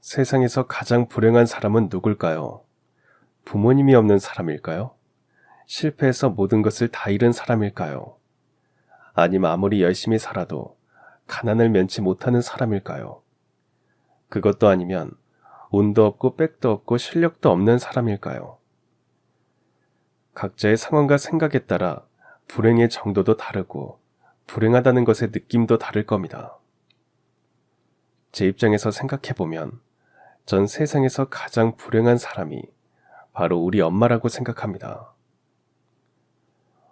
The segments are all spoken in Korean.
세상에서 가장 불행한 사람은 누굴까요? 부모님이 없는 사람일까요? 실패해서 모든 것을 다 잃은 사람일까요? 아니면 아무리 열심히 살아도 가난을 면치 못하는 사람일까요? 그것도 아니면 운도 없고 백도 없고 실력도 없는 사람일까요? 각자의 상황과 생각에 따라 불행의 정도도 다르고 불행하다는 것의 느낌도 다를 겁니다. 제 입장에서 생각해보면 전 세상에서 가장 불행한 사람이 바로 우리 엄마라고 생각합니다.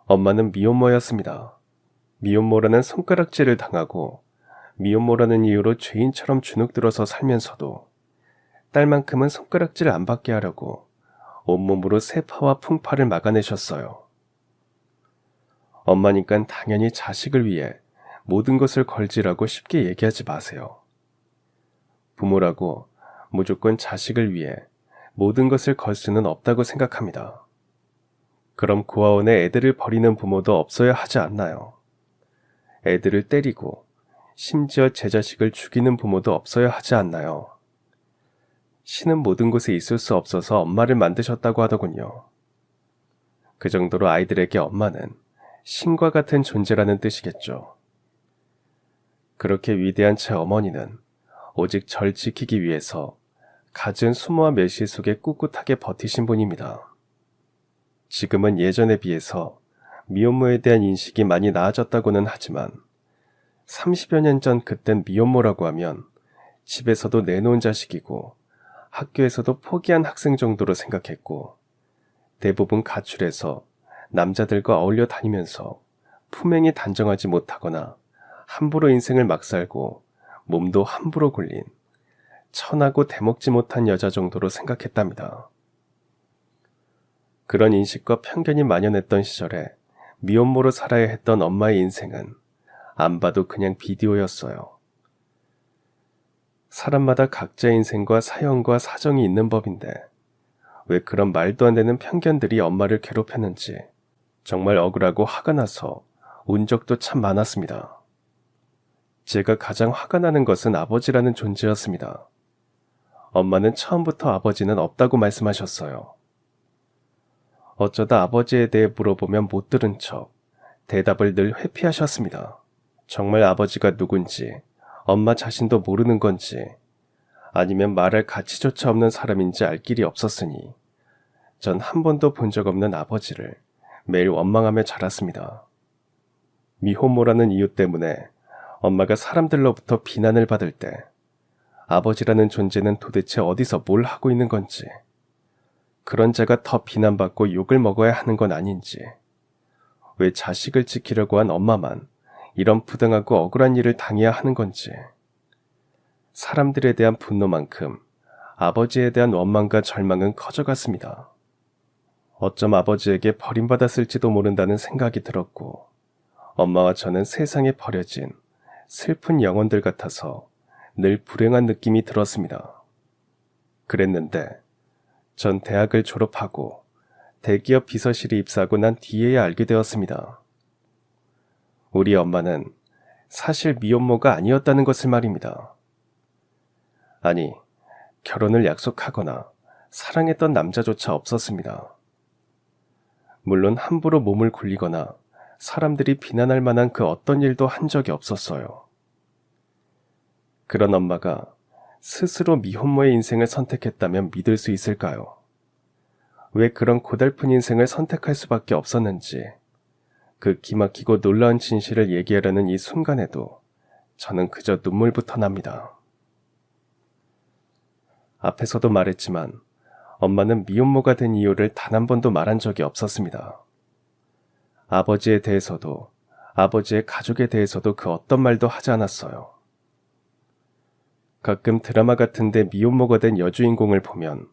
엄마는 미혼모였습니다. 미혼모라는 손가락질을 당하고 미혼모라는 이유로 죄인처럼 주눅들어서 살면서도 딸만큼은 손가락질 안 받게 하려고 온몸으로 세파와 풍파를 막아내셨어요. 엄마니깐 당연히 자식을 위해 모든 것을 걸지라고 쉽게 얘기하지 마세요. 부모라고 무조건 자식을 위해 모든 것을 걸 수는 없다고 생각합니다. 그럼 고아원에 애들을 버리는 부모도 없어야 하지 않나요? 애들을 때리고 심지어 제 자식을 죽이는 부모도 없어야 하지 않나요? 신은 모든 곳에 있을 수 없어서 엄마를 만드셨다고 하더군요. 그 정도로 아이들에게 엄마는 신과 같은 존재라는 뜻이겠죠. 그렇게 위대한 제 어머니는 오직 절 지키기 위해서 갖은 수모와 멸시 속에 꿋꿋하게 버티신 분입니다. 지금은 예전에 비해서 미혼모에 대한 인식이 많이 나아졌다고는 하지만 30여 년 전 그땐 미혼모라고 하면 집에서도 내놓은 자식이고 학교에서도 포기한 학생 정도로 생각했고 대부분 가출해서 남자들과 어울려 다니면서 품행이 단정하지 못하거나 함부로 인생을 막 살고 몸도 함부로 굴린 천하고 대먹지 못한 여자 정도로 생각했답니다. 그런 인식과 편견이 만연했던 시절에 미혼모로 살아야 했던 엄마의 인생은 안 봐도 그냥 비디오였어요. 사람마다 각자의 인생과 사연과 사정이 있는 법인데 왜 그런 말도 안 되는 편견들이 엄마를 괴롭혔는지 정말 억울하고 화가 나서 운 적도 참 많았습니다. 제가 가장 화가 나는 것은 아버지라는 존재였습니다. 엄마는 처음부터 아버지는 없다고 말씀하셨어요. 어쩌다 아버지에 대해 물어보면 못 들은 척 대답을 늘 회피하셨습니다. 정말 아버지가 누군지 엄마 자신도 모르는 건지 아니면 말할 가치조차 없는 사람인지 알 길이 없었으니 전 한 번도 본 적 없는 아버지를 매일 원망하며 자랐습니다. 미혼모라는 이유 때문에 엄마가 사람들로부터 비난을 받을 때 아버지라는 존재는 도대체 어디서 뭘 하고 있는 건지, 그런 자가 더 비난받고 욕을 먹어야 하는 건 아닌지, 왜 자식을 지키려고 한 엄마만 이런 부당하고 억울한 일을 당해야 하는 건지, 사람들에 대한 분노만큼 아버지에 대한 원망과 절망은 커져갔습니다. 어쩜 아버지에게 버림받았을지도 모른다는 생각이 들었고, 엄마와 저는 세상에 버려진 슬픈 영혼들 같아서 늘 불행한 느낌이 들었습니다. 그랬는데 전 대학을 졸업하고 대기업 비서실에 입사하고 난 뒤에야 알게 되었습니다. 우리 엄마는 사실 미혼모가 아니었다는 것을 말입니다. 아니, 결혼을 약속하거나 사랑했던 남자조차 없었습니다. 물론 함부로 몸을 굴리거나 사람들이 비난할 만한 그 어떤 일도 한 적이 없었어요. 그런 엄마가 스스로 미혼모의 인생을 선택했다면 믿을 수 있을까요? 왜 그런 고달픈 인생을 선택할 수밖에 없었는지, 그 기막히고 놀라운 진실을 얘기하려는 이 순간에도 저는 그저 눈물부터 납니다. 앞에서도 말했지만 엄마는 미혼모가 된 이유를 단 한 번도 말한 적이 없었습니다. 아버지에 대해서도 아버지의 가족에 대해서도 그 어떤 말도 하지 않았어요. 가끔 드라마 같은데 미혼모가 된 여주인공을 보면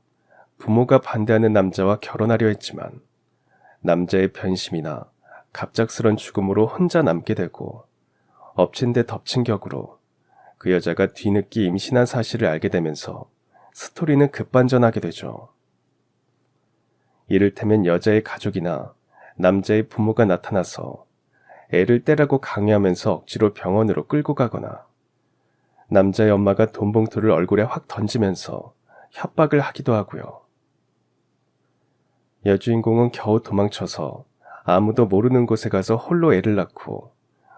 부모가 반대하는 남자와 결혼하려 했지만 남자의 변심이나 갑작스런 죽음으로 혼자 남게 되고 엎친 데 덮친 격으로 그 여자가 뒤늦게 임신한 사실을 알게 되면서 스토리는 급반전하게 되죠. 이를테면 여자의 가족이나 남자의 부모가 나타나서 애를 떼라고 강요하면서 억지로 병원으로 끌고 가거나 남자의 엄마가 돈 봉투를 얼굴에 확 던지면서 협박을 하기도 하고요. 여주인공은 겨우 도망쳐서 아무도 모르는 곳에 가서 홀로 애를 낳고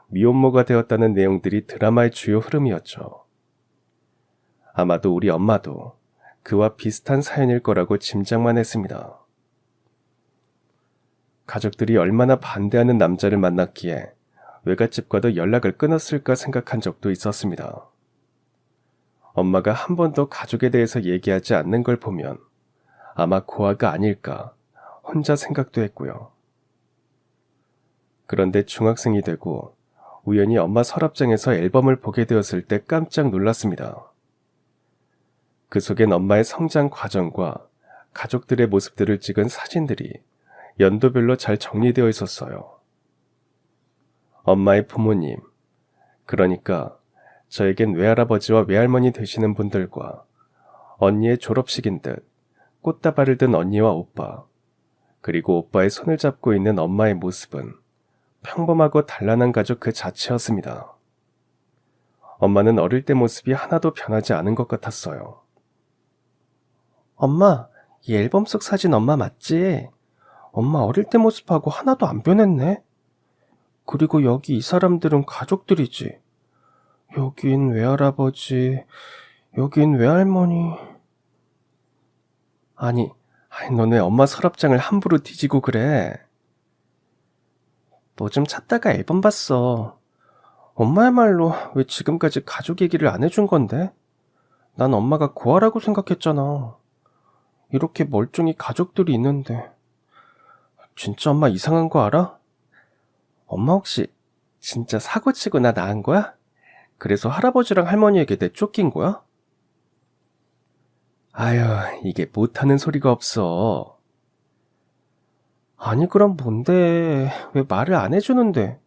미혼모가 되었다는 내용들이 드라마의 주요 흐름이었죠. 아마도 우리 엄마도 그와 비슷한 사연일 거라고 짐작만 했습니다. 가족들이 얼마나 반대하는 남자를 만났기에 외갓집과도 연락을 끊었을까 생각한 적도 있었습니다. 엄마가 한 번도 가족에 대해서 얘기하지 않는 걸 보면 아마 고아가 아닐까 혼자 생각도 했고요. 그런데 중학생이 되고 우연히 엄마 서랍장에서 앨범을 보게 되었을 때 깜짝 놀랐습니다. 그 속엔 엄마의 성장 과정과 가족들의 모습들을 찍은 사진들이 연도별로 잘 정리되어 있었어요. 엄마의 부모님, 그러니까 저에겐 외할아버지와 외할머니 되시는 분들과 언니의 졸업식인 듯 꽃다발을 든 언니와 오빠, 그리고 오빠의 손을 잡고 있는 엄마의 모습은 평범하고 단란한 가족 그 자체였습니다. 엄마는 어릴 때 모습이 하나도 변하지 않은 것 같았어요. 엄마, 이 앨범 속 사진 엄마 맞지? 엄마 어릴 때 모습하고 하나도 안 변했네? 그리고 여기 이 사람들은 가족들이지. 여긴 외할아버지, 여긴 외할머니. 아니, 넌 왜 엄마 서랍장을 함부로 뒤지고 그래? 뭐 좀 찾다가 앨범 봤어. 엄마야말로 왜 지금까지 가족 얘기를 안 해준 건데? 난 엄마가 고아라고 생각했잖아. 이렇게 멀쩡히 가족들이 있는데. 진짜 엄마 이상한 거 알아? 엄마 혹시 진짜 사고치고 나 낳은 거야? 그래서 할아버지랑 할머니에게 내쫓긴 거야? 아휴, 이게 못하는 소리가 없어. 아니 그럼 뭔데? 왜 말을 안 해주는데?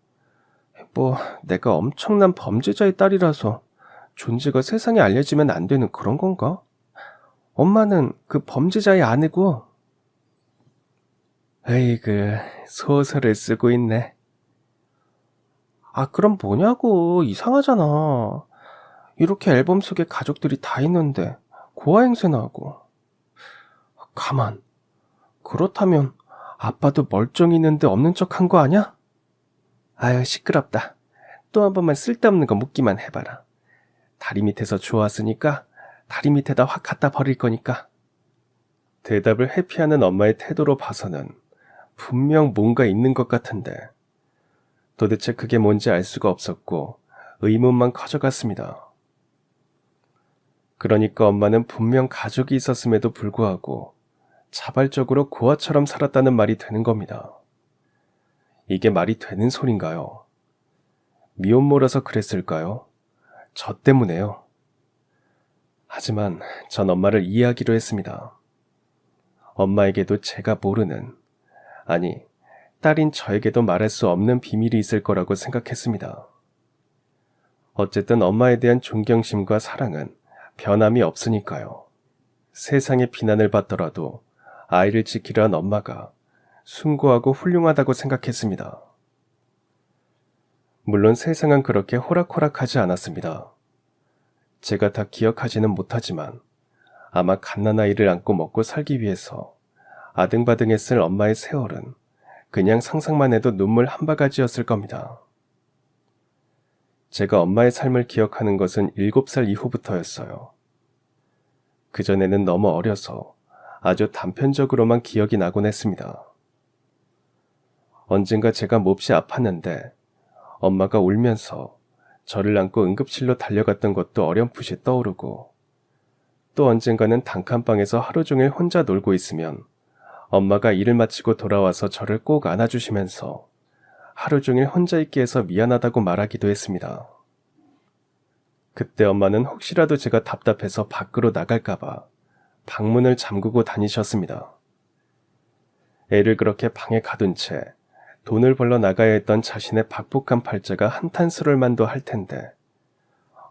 뭐 내가 엄청난 범죄자의 딸이라서 존재가 세상에 알려지면 안 되는 그런 건가? 엄마는 그 범죄자의 아내고. 에이그, 소설을 쓰고 있네. 아 그럼 뭐냐고, 이상하잖아. 이렇게 앨범 속에 가족들이 다 있는데 고아 행세나 하고. 가만, 그렇다면 아빠도 멀쩡히 있는데 없는 척 한 거 아냐? 아유 시끄럽다. 또 한 번만 쓸데없는 거 묻기만 해봐라. 다리 밑에서 주워왔으니까 다리 밑에다 확 갖다 버릴 거니까. 대답을 회피하는 엄마의 태도로 봐서는 분명 뭔가 있는 것 같은데 도대체 그게 뭔지 알 수가 없었고 의문만 커져갔습니다. 그러니까 엄마는 분명 가족이 있었음에도 불구하고 자발적으로 고아처럼 살았다는 말이 되는 겁니다. 이게 말이 되는 소린가요? 미혼모라서 그랬을까요? 저 때문에요. 하지만 전 엄마를 이해하기로 했습니다. 엄마에게도 제가 모르는, 아니, 딸인 저에게도 말할 수 없는 비밀이 있을 거라고 생각했습니다. 어쨌든 엄마에 대한 존경심과 사랑은 변함이 없으니까요. 세상의 비난을 받더라도 아이를 지키려 한 엄마가 숭고하고 훌륭하다고 생각했습니다. 물론 세상은 그렇게 호락호락하지 않았습니다. 제가 다 기억하지는 못하지만 아마 갓난아이를 안고 먹고 살기 위해서 아등바등했을 엄마의 세월은 그냥 상상만 해도 눈물 한 바가지였을 겁니다. 제가 엄마의 삶을 기억하는 것은 7살 이후부터였어요. 그전에는 너무 어려서 아주 단편적으로만 기억이 나곤 했습니다. 언젠가 제가 몹시 아팠는데 엄마가 울면서 저를 안고 응급실로 달려갔던 것도 어렴풋이 떠오르고, 또 언젠가는 단칸방에서 하루 종일 혼자 놀고 있으면 엄마가 일을 마치고 돌아와서 저를 꼭 안아주시면서 하루 종일 혼자 있게 해서 미안하다고 말하기도 했습니다. 그때 엄마는 혹시라도 제가 답답해서 밖으로 나갈까봐 방문을 잠그고 다니셨습니다. 애를 그렇게 방에 가둔 채 돈을 벌러 나가야 했던 자신의 박복한 팔자가 한탄스러울만도 할 텐데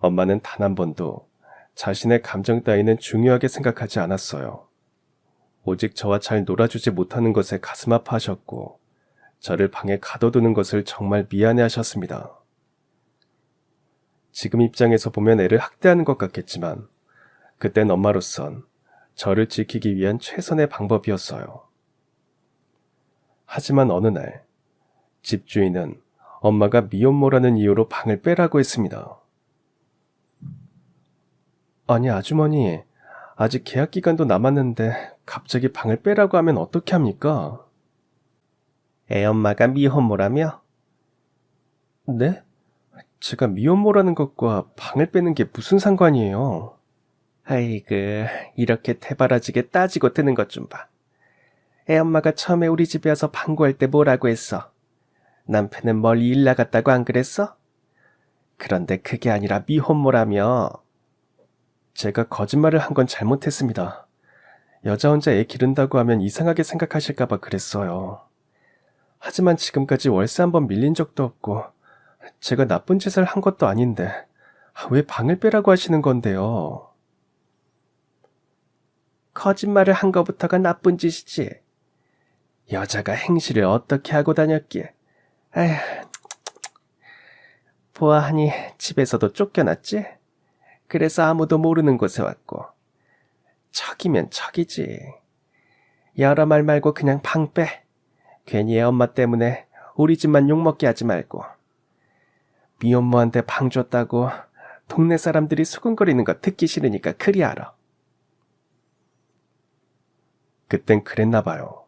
엄마는 단 한 번도 자신의 감정 따위는 중요하게 생각하지 않았어요. 오직 저와 잘 놀아주지 못하는 것에 가슴 아파하셨고 저를 방에 가둬두는 것을 정말 미안해 하셨습니다. 지금 입장에서 보면 애를 학대하는 것 같겠지만 그땐 엄마로선 저를 지키기 위한 최선의 방법이었어요. 하지만 어느 날 집주인은 엄마가 미혼모라는 이유로 방을 빼라고 했습니다. 아니 아주머니, 아직 계약 기간도 남았는데 갑자기 방을 빼라고 하면 어떻게 합니까? 애엄마가 미혼모라며? 네? 제가 미혼모라는 것과 방을 빼는 게 무슨 상관이에요? 아이고, 이렇게 대바라지게 따지고 드는 것 좀 봐. 애엄마가 처음에 우리 집에 와서 방구할 때 뭐라고 했어? 남편은 멀리 일 나갔다고 안 그랬어? 그런데 그게 아니라 미혼모라며. 제가 거짓말을 한 건 잘못했습니다. 여자 혼자 애 기른다고 하면 이상하게 생각하실까봐 그랬어요. 하지만 지금까지 월세 한 번 밀린 적도 없고 제가 나쁜 짓을 한 것도 아닌데 왜 방을 빼라고 하시는 건데요? 거짓말을 한 거부터가 나쁜 짓이지. 여자가 행실을 어떻게 하고 다녔기에. 아휴, 보아하니 집에서도 쫓겨났지? 그래서 아무도 모르는 곳에 왔고. 척이면 척이지. 여러 말 말고 그냥 방 빼. 괜히 애 엄마 때문에 우리 집만 욕먹게 하지 말고. 미혼모한테 방 줬다고 동네 사람들이 수근거리는 거 듣기 싫으니까 그리 알아. 그땐 그랬나 봐요.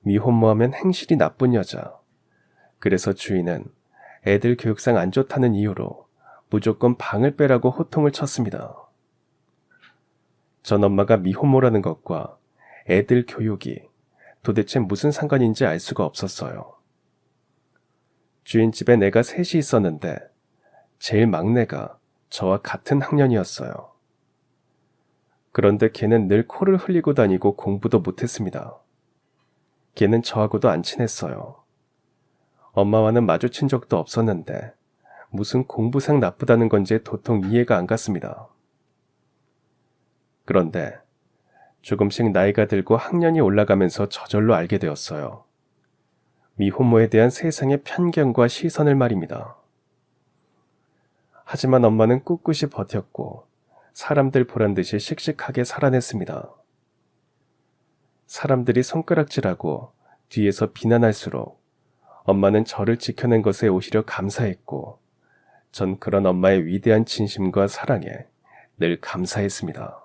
미혼모하면 행실이 나쁜 여자. 그래서 주인은 애들 교육상 안 좋다는 이유로 무조건 방을 빼라고 호통을 쳤습니다. 전 엄마가 미혼모라는 것과 애들 교육이 도대체 무슨 상관인지 알 수가 없었어요. 주인 집에 내가 셋이 있었는데 제일 막내가 저와 같은 학년이었어요. 그런데 걔는 늘 코를 흘리고 다니고 공부도 못했습니다. 걔는 저하고도 안 친했어요. 엄마와는 마주친 적도 없었는데 무슨 공부상 나쁘다는 건지 도통 이해가 안 갔습니다. 그런데 조금씩 나이가 들고 학년이 올라가면서 저절로 알게 되었어요. 미혼모에 대한 세상의 편견과 시선을 말입니다. 하지만 엄마는 꿋꿋이 버텼고 사람들 보란 듯이 씩씩하게 살아냈습니다. 사람들이 손가락질하고 뒤에서 비난할수록 엄마는 저를 지켜낸 것에 오히려 감사했고 전 그런 엄마의 위대한 진심과 사랑에 늘 감사했습니다.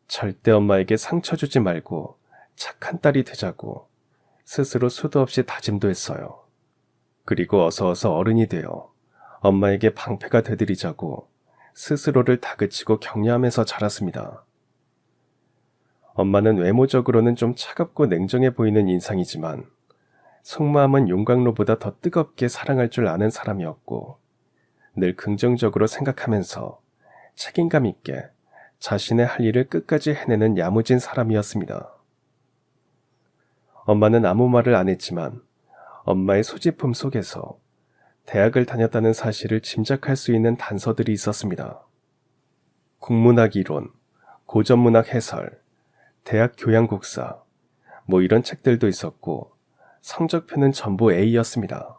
절대 엄마에게 상처 주지 말고 착한 딸이 되자고 스스로 수도 없이 다짐도 했어요. 그리고 어서 어른이 되어 엄마에게 방패가 되드리자고 스스로를 다그치고 격려하면서 자랐습니다. 엄마는 외모적으로는 좀 차갑고 냉정해 보이는 인상이지만 속마음은 용광로보다 더 뜨겁게 사랑할 줄 아는 사람이었고 늘 긍정적으로 생각하면서 책임감 있게 자신의 할 일을 끝까지 해내는 야무진 사람이었습니다. 엄마는 아무 말을 안 했지만 엄마의 소지품 속에서 대학을 다녔다는 사실을 짐작할 수 있는 단서들이 있었습니다. 국문학 이론, 고전문학 해설, 대학 교양국사, 뭐 이런 책들도 있었고 성적표는 전부 A였습니다.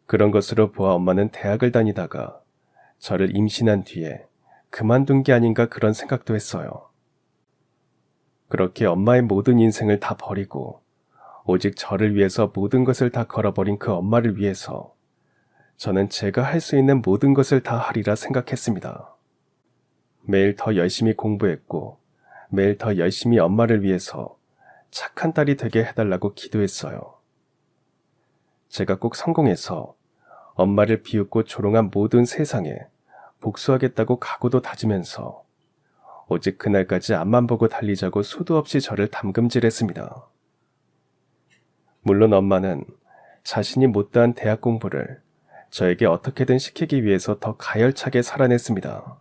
그런 것으로 보아 엄마는 대학을 다니다가 저를 임신한 뒤에 그만둔 게 아닌가 그런 생각도 했어요. 그렇게 엄마의 모든 인생을 다 버리고 오직 저를 위해서 모든 것을 다 걸어버린 그 엄마를 위해서 저는 제가 할 수 있는 모든 것을 다 하리라 생각했습니다. 매일 더 열심히 공부했고 매일 더 열심히 엄마를 위해서 착한 딸이 되게 해달라고 기도했어요. 제가 꼭 성공해서 엄마를 비웃고 조롱한 모든 세상에 복수하겠다고 각오도 다지면서 오직 그날까지 앞만 보고 달리자고 수도 없이 저를 담금질했습니다. 물론 엄마는 자신이 못다한 대학 공부를 저에게 어떻게든 시키기 위해서 더 가열차게 살아냈습니다.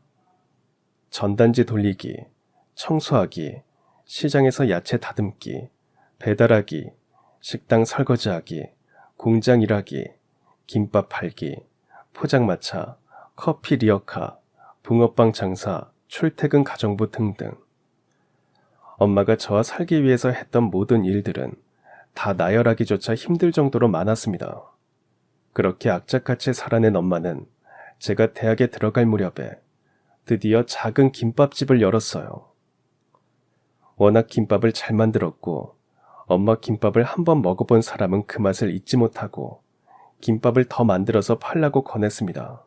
전단지 돌리기, 청소하기, 시장에서 야채 다듬기, 배달하기, 식당 설거지하기, 공장 일하기, 김밥 팔기, 포장마차, 커피 리어카, 붕어빵 장사, 출퇴근 가정부 등등. 엄마가 저와 살기 위해서 했던 모든 일들은 다 나열하기조차 힘들 정도로 많았습니다. 그렇게 악착같이 살아낸 엄마는 제가 대학에 들어갈 무렵에 드디어 작은 김밥집을 열었어요. 워낙 김밥을 잘 만들었고 엄마 김밥을 한번 먹어본 사람은 그 맛을 잊지 못하고 김밥을 더 만들어서 팔라고 권했습니다.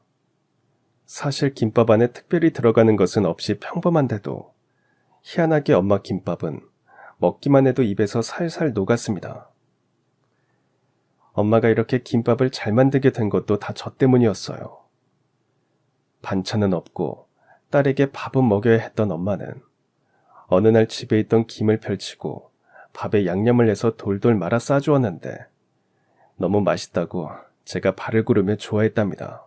사실 김밥 안에 특별히 들어가는 것은 없이 평범한데도 희한하게 엄마 김밥은 먹기만 해도 입에서 살살 녹았습니다. 엄마가 이렇게 김밥을 잘 만들게 된 것도 다 저 때문이었어요. 반찬은 없고 딸에게 밥은 먹여야 했던 엄마는 어느 날 집에 있던 김을 펼치고 밥에 양념을 해서 돌돌 말아 싸주었는데 너무 맛있다고 제가 발을 구르며 좋아했답니다.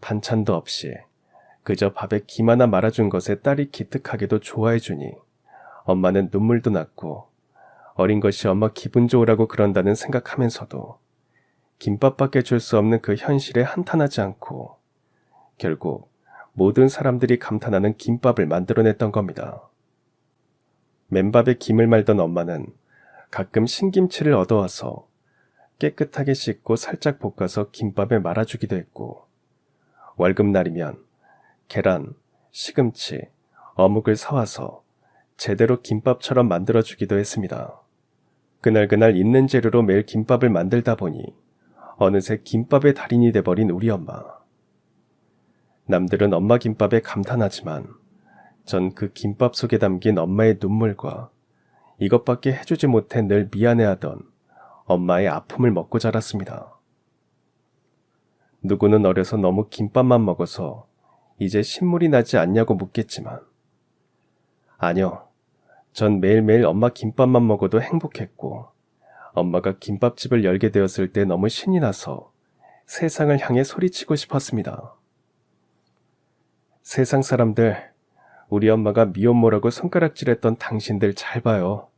반찬도 없이 그저 밥에 김 하나 말아준 것에 딸이 기특하게도 좋아해주니 엄마는 눈물도 났고 어린 것이 엄마 기분 좋으라고 그런다는 생각하면서도 김밥밖에 줄 수 없는 그 현실에 한탄하지 않고 결국 모든 사람들이 감탄하는 김밥을 만들어냈던 겁니다. 맨밥에 김을 말던 엄마는 가끔 신김치를 얻어와서 깨끗하게 씻고 살짝 볶아서 김밥에 말아주기도 했고 월급날이면 계란, 시금치, 어묵을 사와서 제대로 김밥처럼 만들어주기도 했습니다. 그날그날 있는 재료로 매일 김밥을 만들다 보니 어느새 김밥의 달인이 돼버린 우리 엄마. 남들은 엄마 김밥에 감탄하지만 전 그 김밥 속에 담긴 엄마의 눈물과 이것밖에 해주지 못해 늘 미안해하던 엄마의 아픔을 먹고 자랐습니다. 누구는 어려서 너무 김밥만 먹어서 이제 신물이 나지 않냐고 묻겠지만 아니요. 전 매일매일 엄마 김밥만 먹어도 행복했고 엄마가 김밥집을 열게 되었을 때 너무 신이 나서 세상을 향해 소리치고 싶었습니다. 세상 사람들, 우리 엄마가 미혼모라고 손가락질했던 당신들 잘 봐요.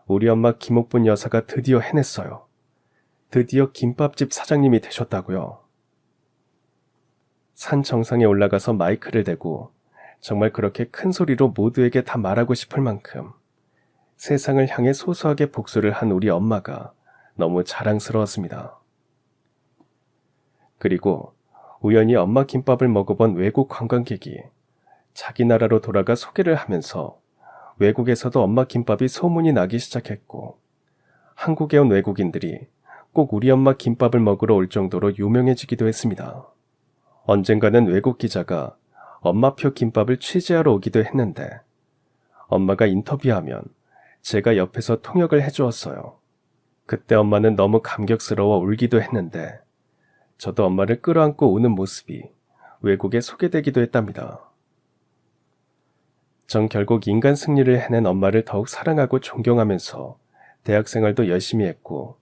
우리 엄마 김옥분 여사가 드디어 해냈어요. 드디어 김밥집 사장님이 되셨다고요. 산 정상에 올라가서 마이크를 대고 정말 그렇게 큰 소리로 모두에게 다 말하고 싶을 만큼 세상을 향해 소소하게 복수를 한 우리 엄마가 너무 자랑스러웠습니다. 그리고 우연히 엄마 김밥을 먹어본 외국 관광객이 자기 나라로 돌아가 소개를 하면서 외국에서도 엄마 김밥이 소문이 나기 시작했고 한국에 온 외국인들이 꼭 우리 엄마 김밥을 먹으러 올 정도로 유명해지기도 했습니다. 언젠가는 외국 기자가 엄마표 김밥을 취재하러 오기도 했는데 엄마가 인터뷰하면 제가 옆에서 통역을 해주었어요. 그때 엄마는 너무 감격스러워 울기도 했는데 저도 엄마를 끌어안고 우는 모습이 외국에 소개되기도 했답니다. 전 결국 인간 승리를 해낸 엄마를 더욱 사랑하고 존경하면서 대학생활도 열심히 했고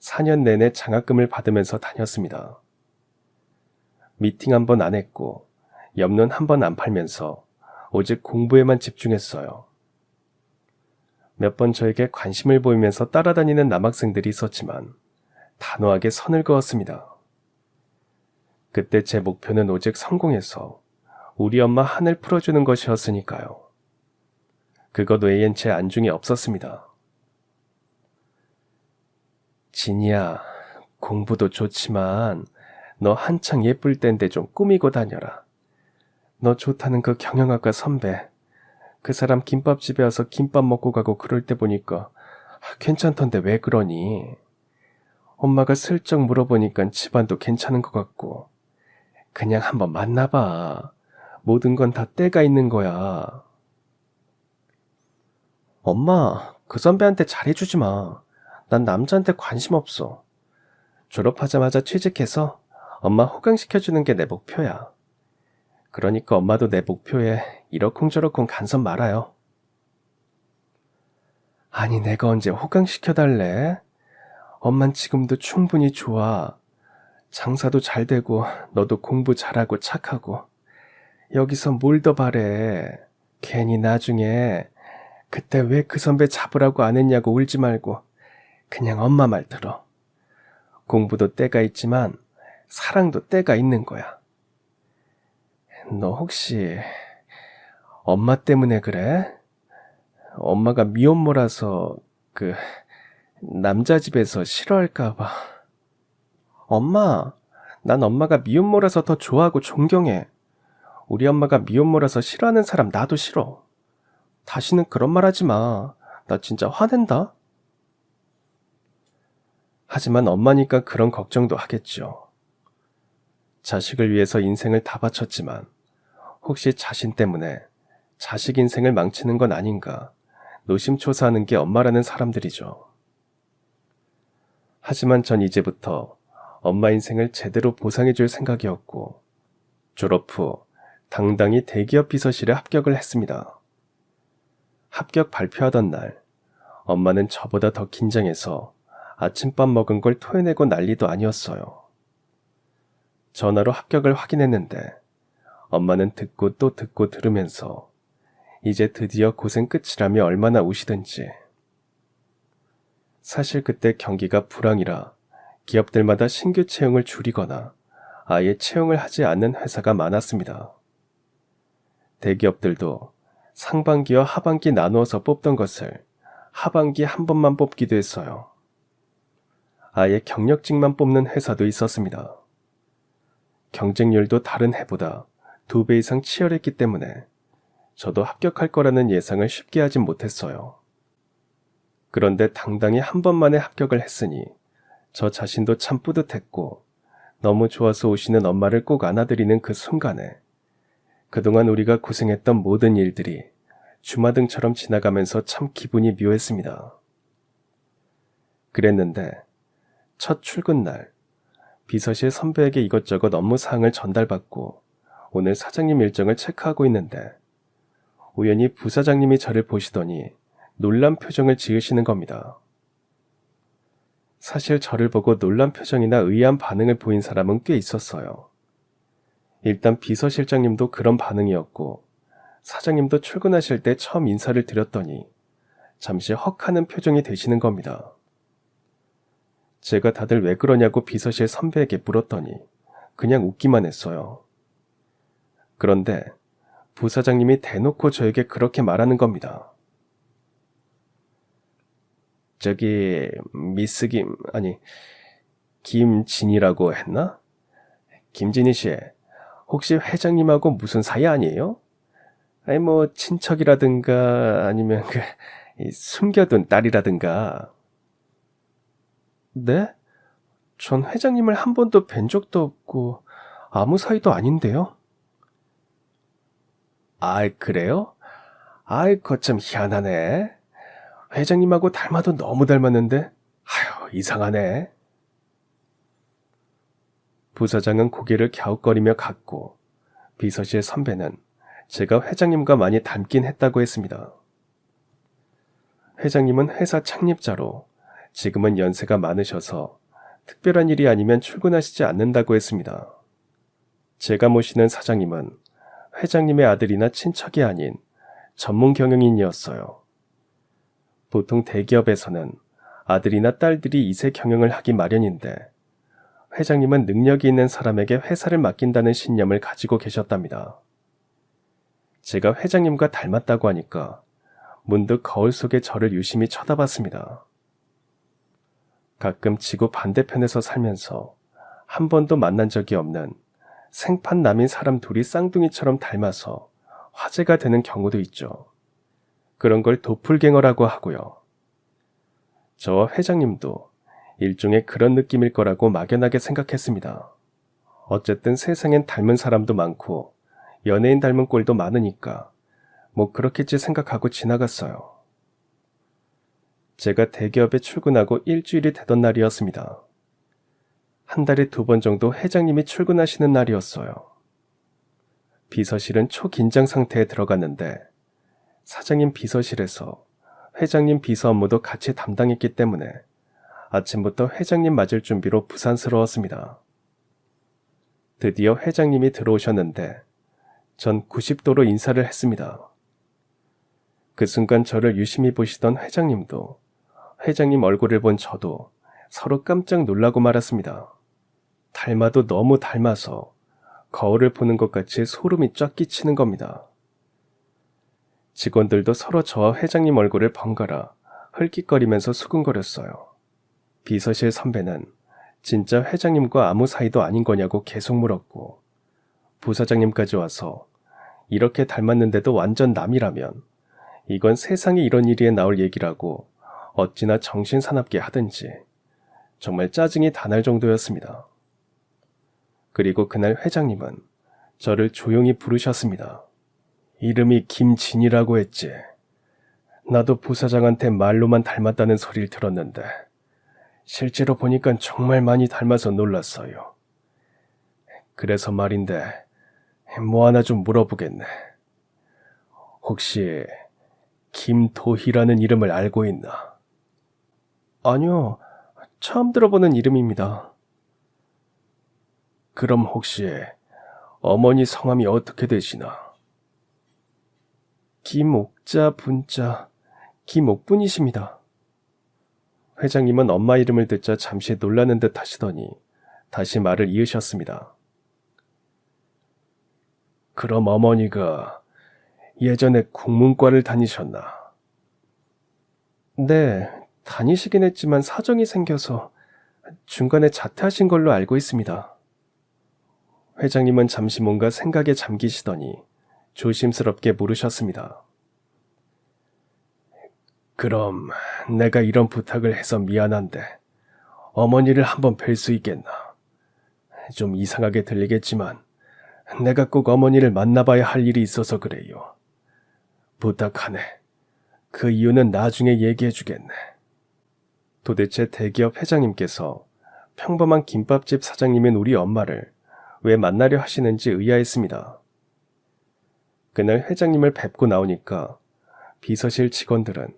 4년 내내 장학금을 받으면서 다녔습니다. 미팅 한 번 안 했고 엽론 한 번 안 팔면서 오직 공부에만 집중했어요. 몇 번 저에게 관심을 보이면서 따라다니는 남학생들이 있었지만 단호하게 선을 그었습니다. 그때 제 목표는 오직 성공해서 우리 엄마 한을 풀어주는 것이었으니까요. 그것 외엔 제 안중에 없었습니다. 진이야, 공부도 좋지만 너 한창 예쁠 땐데 좀 꾸미고 다녀라. 너 좋다는 그 경영학과 선배, 그 사람 김밥집에 와서 김밥 먹고 가고 그럴 때 보니까 괜찮던데 왜 그러니? 엄마가 슬쩍 물어보니까 집안도 괜찮은 것 같고 그냥 한번 만나봐. 모든 건 다 때가 있는 거야. 엄마, 그 선배한테 잘해주지 마. 난 남자한테 관심 없어. 졸업하자마자 취직해서 엄마 호강시켜주는 게 내 목표야. 그러니까 엄마도 내 목표에 이러쿵저러쿵 간섭 말아요. 아니, 내가 언제 호강시켜달래? 엄만 지금도 충분히 좋아. 장사도 잘 되고 너도 공부 잘하고 착하고. 여기서 뭘 더 바래. 괜히 나중에 그때 왜 그 선배 잡으라고 안 했냐고 울지 말고 그냥 엄마 말 들어. 공부도 때가 있지만 사랑도 때가 있는 거야. 너 혹시 엄마 때문에 그래? 엄마가 미혼모라서 남자 집에서 싫어할까 봐. 엄마, 난 엄마가 미혼모라서 더 좋아하고 존경해. 우리 엄마가 미혼모라서 싫어하는 사람 나도 싫어. 다시는 그런 말 하지 마. 나 진짜 화낸다. 하지만 엄마니까 그런 걱정도 하겠죠. 자식을 위해서 인생을 다 바쳤지만 혹시 자신 때문에 자식 인생을 망치는 건 아닌가 노심초사하는 게 엄마라는 사람들이죠. 하지만 전 이제부터 엄마 인생을 제대로 보상해줄 생각이었고 졸업 후 당당히 대기업 비서실에 합격을 했습니다. 합격 발표하던 날 엄마는 저보다 더 긴장해서 아침밥 먹은 걸 토해내고 난리도 아니었어요. 전화로 합격을 확인했는데 엄마는 듣고 또 듣고 들으면서 이제 드디어 고생 끝이라며 얼마나 우시든지. 사실 그때 경기가 불황이라 기업들마다 신규 채용을 줄이거나 아예 채용을 하지 않는 회사가 많았습니다. 대기업들도 상반기와 하반기 나누어서 뽑던 것을 하반기 한 번만 뽑기도 했어요. 아예 경력직만 뽑는 회사도 있었습니다. 경쟁률도 다른 해보다 2배 이상 치열했기 때문에 저도 합격할 거라는 예상을 쉽게 하진 못했어요. 그런데 당당히 한 번만에 합격을 했으니 저 자신도 참 뿌듯했고 너무 좋아서 오시는 엄마를 꼭 안아드리는 그 순간에 그동안 우리가 고생했던 모든 일들이 주마등처럼 지나가면서 참 기분이 묘했습니다. 그랬는데 첫 출근 날 비서실 선배에게 이것저것 업무 사항을 전달받고 오늘 사장님 일정을 체크하고 있는데 우연히 부사장님이 저를 보시더니 놀란 표정을 지으시는 겁니다. 사실 저를 보고 놀란 표정이나 의아한 반응을 보인 사람은 꽤 있었어요. 일단 비서실장님도 그런 반응이었고 사장님도 출근하실 때 처음 인사를 드렸더니 잠시 헉하는 표정이 되시는 겁니다. 제가 다들 왜 그러냐고 비서실 선배에게 물었더니 그냥 웃기만 했어요. 그런데 부사장님이 대놓고 저에게 그렇게 말하는 겁니다. 저기 미스 김진이라고 했나? 김진희 씨, 혹시 회장님하고 무슨 사이 아니에요? 아니 뭐 친척이라든가 아니면 숨겨둔 딸이라든가. 네? 전 회장님을 한 번도 뵌 적도 없고 아무 사이도 아닌데요? 그래요? 거참 희한하네. 회장님하고 닮아도 너무 닮았는데 아휴 이상하네. 부사장은 고개를 갸웃거리며 갔고 비서실 선배는 제가 회장님과 많이 닮긴 했다고 했습니다. 회장님은 회사 창립자로 지금은 연세가 많으셔서 특별한 일이 아니면 출근하시지 않는다고 했습니다. 제가 모시는 사장님은 회장님의 아들이나 친척이 아닌 전문 경영인이었어요. 보통 대기업에서는 아들이나 딸들이 이세 경영을 하기 마련인데 회장님은 능력이 있는 사람에게 회사를 맡긴다는 신념을 가지고 계셨답니다. 제가 회장님과 닮았다고 하니까 문득 거울 속에 저를 유심히 쳐다봤습니다. 가끔 지구 반대편에서 살면서 한 번도 만난 적이 없는 생판 남인 사람 둘이 쌍둥이처럼 닮아서 화제가 되는 경우도 있죠. 그런 걸 도플갱어라고 하고요. 저와 회장님도 일종의 그런 느낌일 거라고 막연하게 생각했습니다. 어쨌든 세상엔 닮은 사람도 많고 연예인 닮은 꼴도 많으니까 뭐 그렇겠지 생각하고 지나갔어요. 제가 대기업에 출근하고 일주일이 되던 날이었습니다. 한 달에 2번 정도 회장님이 출근하시는 날이었어요. 비서실은 초긴장 상태에 들어갔는데 사장님 비서실에서 회장님 비서 업무도 같이 담당했기 때문에 아침부터 회장님 맞을 준비로 부산스러웠습니다. 드디어 회장님이 들어오셨는데 전 90도로 인사를 했습니다. 그 순간 저를 유심히 보시던 회장님도 회장님 얼굴을 본 저도 서로 깜짝 놀라고 말았습니다. 닮아도 너무 닮아서 거울을 보는 것 같이 소름이 쫙 끼치는 겁니다. 직원들도 서로 저와 회장님 얼굴을 번갈아 헐깃거리면서 수근거렸어요. 비서실 선배는 진짜 회장님과 아무 사이도 아닌 거냐고 계속 물었고, 부사장님까지 와서 이렇게 닮았는데도 완전 남이라면 이건 세상에 이런 일이 나올 얘기라고 어찌나 정신사납게 하든지 정말 짜증이 다 날 정도였습니다. 그리고 그날 회장님은 저를 조용히 부르셨습니다. 이름이 김진이라고 했지. 나도 부사장한테 말로만 닮았다는 소리를 들었는데 실제로 보니까 정말 많이 닮아서 놀랐어요. 그래서 말인데 뭐 하나 좀 물어보겠네. 혹시 김도희라는 이름을 알고 있나? 아니요, 처음 들어보는 이름입니다. 그럼 혹시 어머니 성함이 어떻게 되시나? 김옥자 분자 김옥분이십니다. 회장님은 엄마 이름을 듣자 잠시 놀라는 듯 하시더니 다시 말을 이으셨습니다. 그럼 어머니가 예전에 국문과를 다니셨나? 네, 다니시긴 했지만 사정이 생겨서 중간에 자퇴하신 걸로 알고 있습니다. 회장님은 잠시 뭔가 생각에 잠기시더니 조심스럽게 물으셨습니다. 그럼 내가 이런 부탁을 해서 미안한데 어머니를 한번 뵐 수 있겠나? 좀 이상하게 들리겠지만 내가 꼭 어머니를 만나봐야 할 일이 있어서 그래요. 부탁하네. 그 이유는 나중에 얘기해 주겠네. 도대체 대기업 회장님께서 평범한 김밥집 사장님인 우리 엄마를 왜 만나려 하시는지 의아했습니다. 그날 회장님을 뵙고 나오니까 비서실 직원들은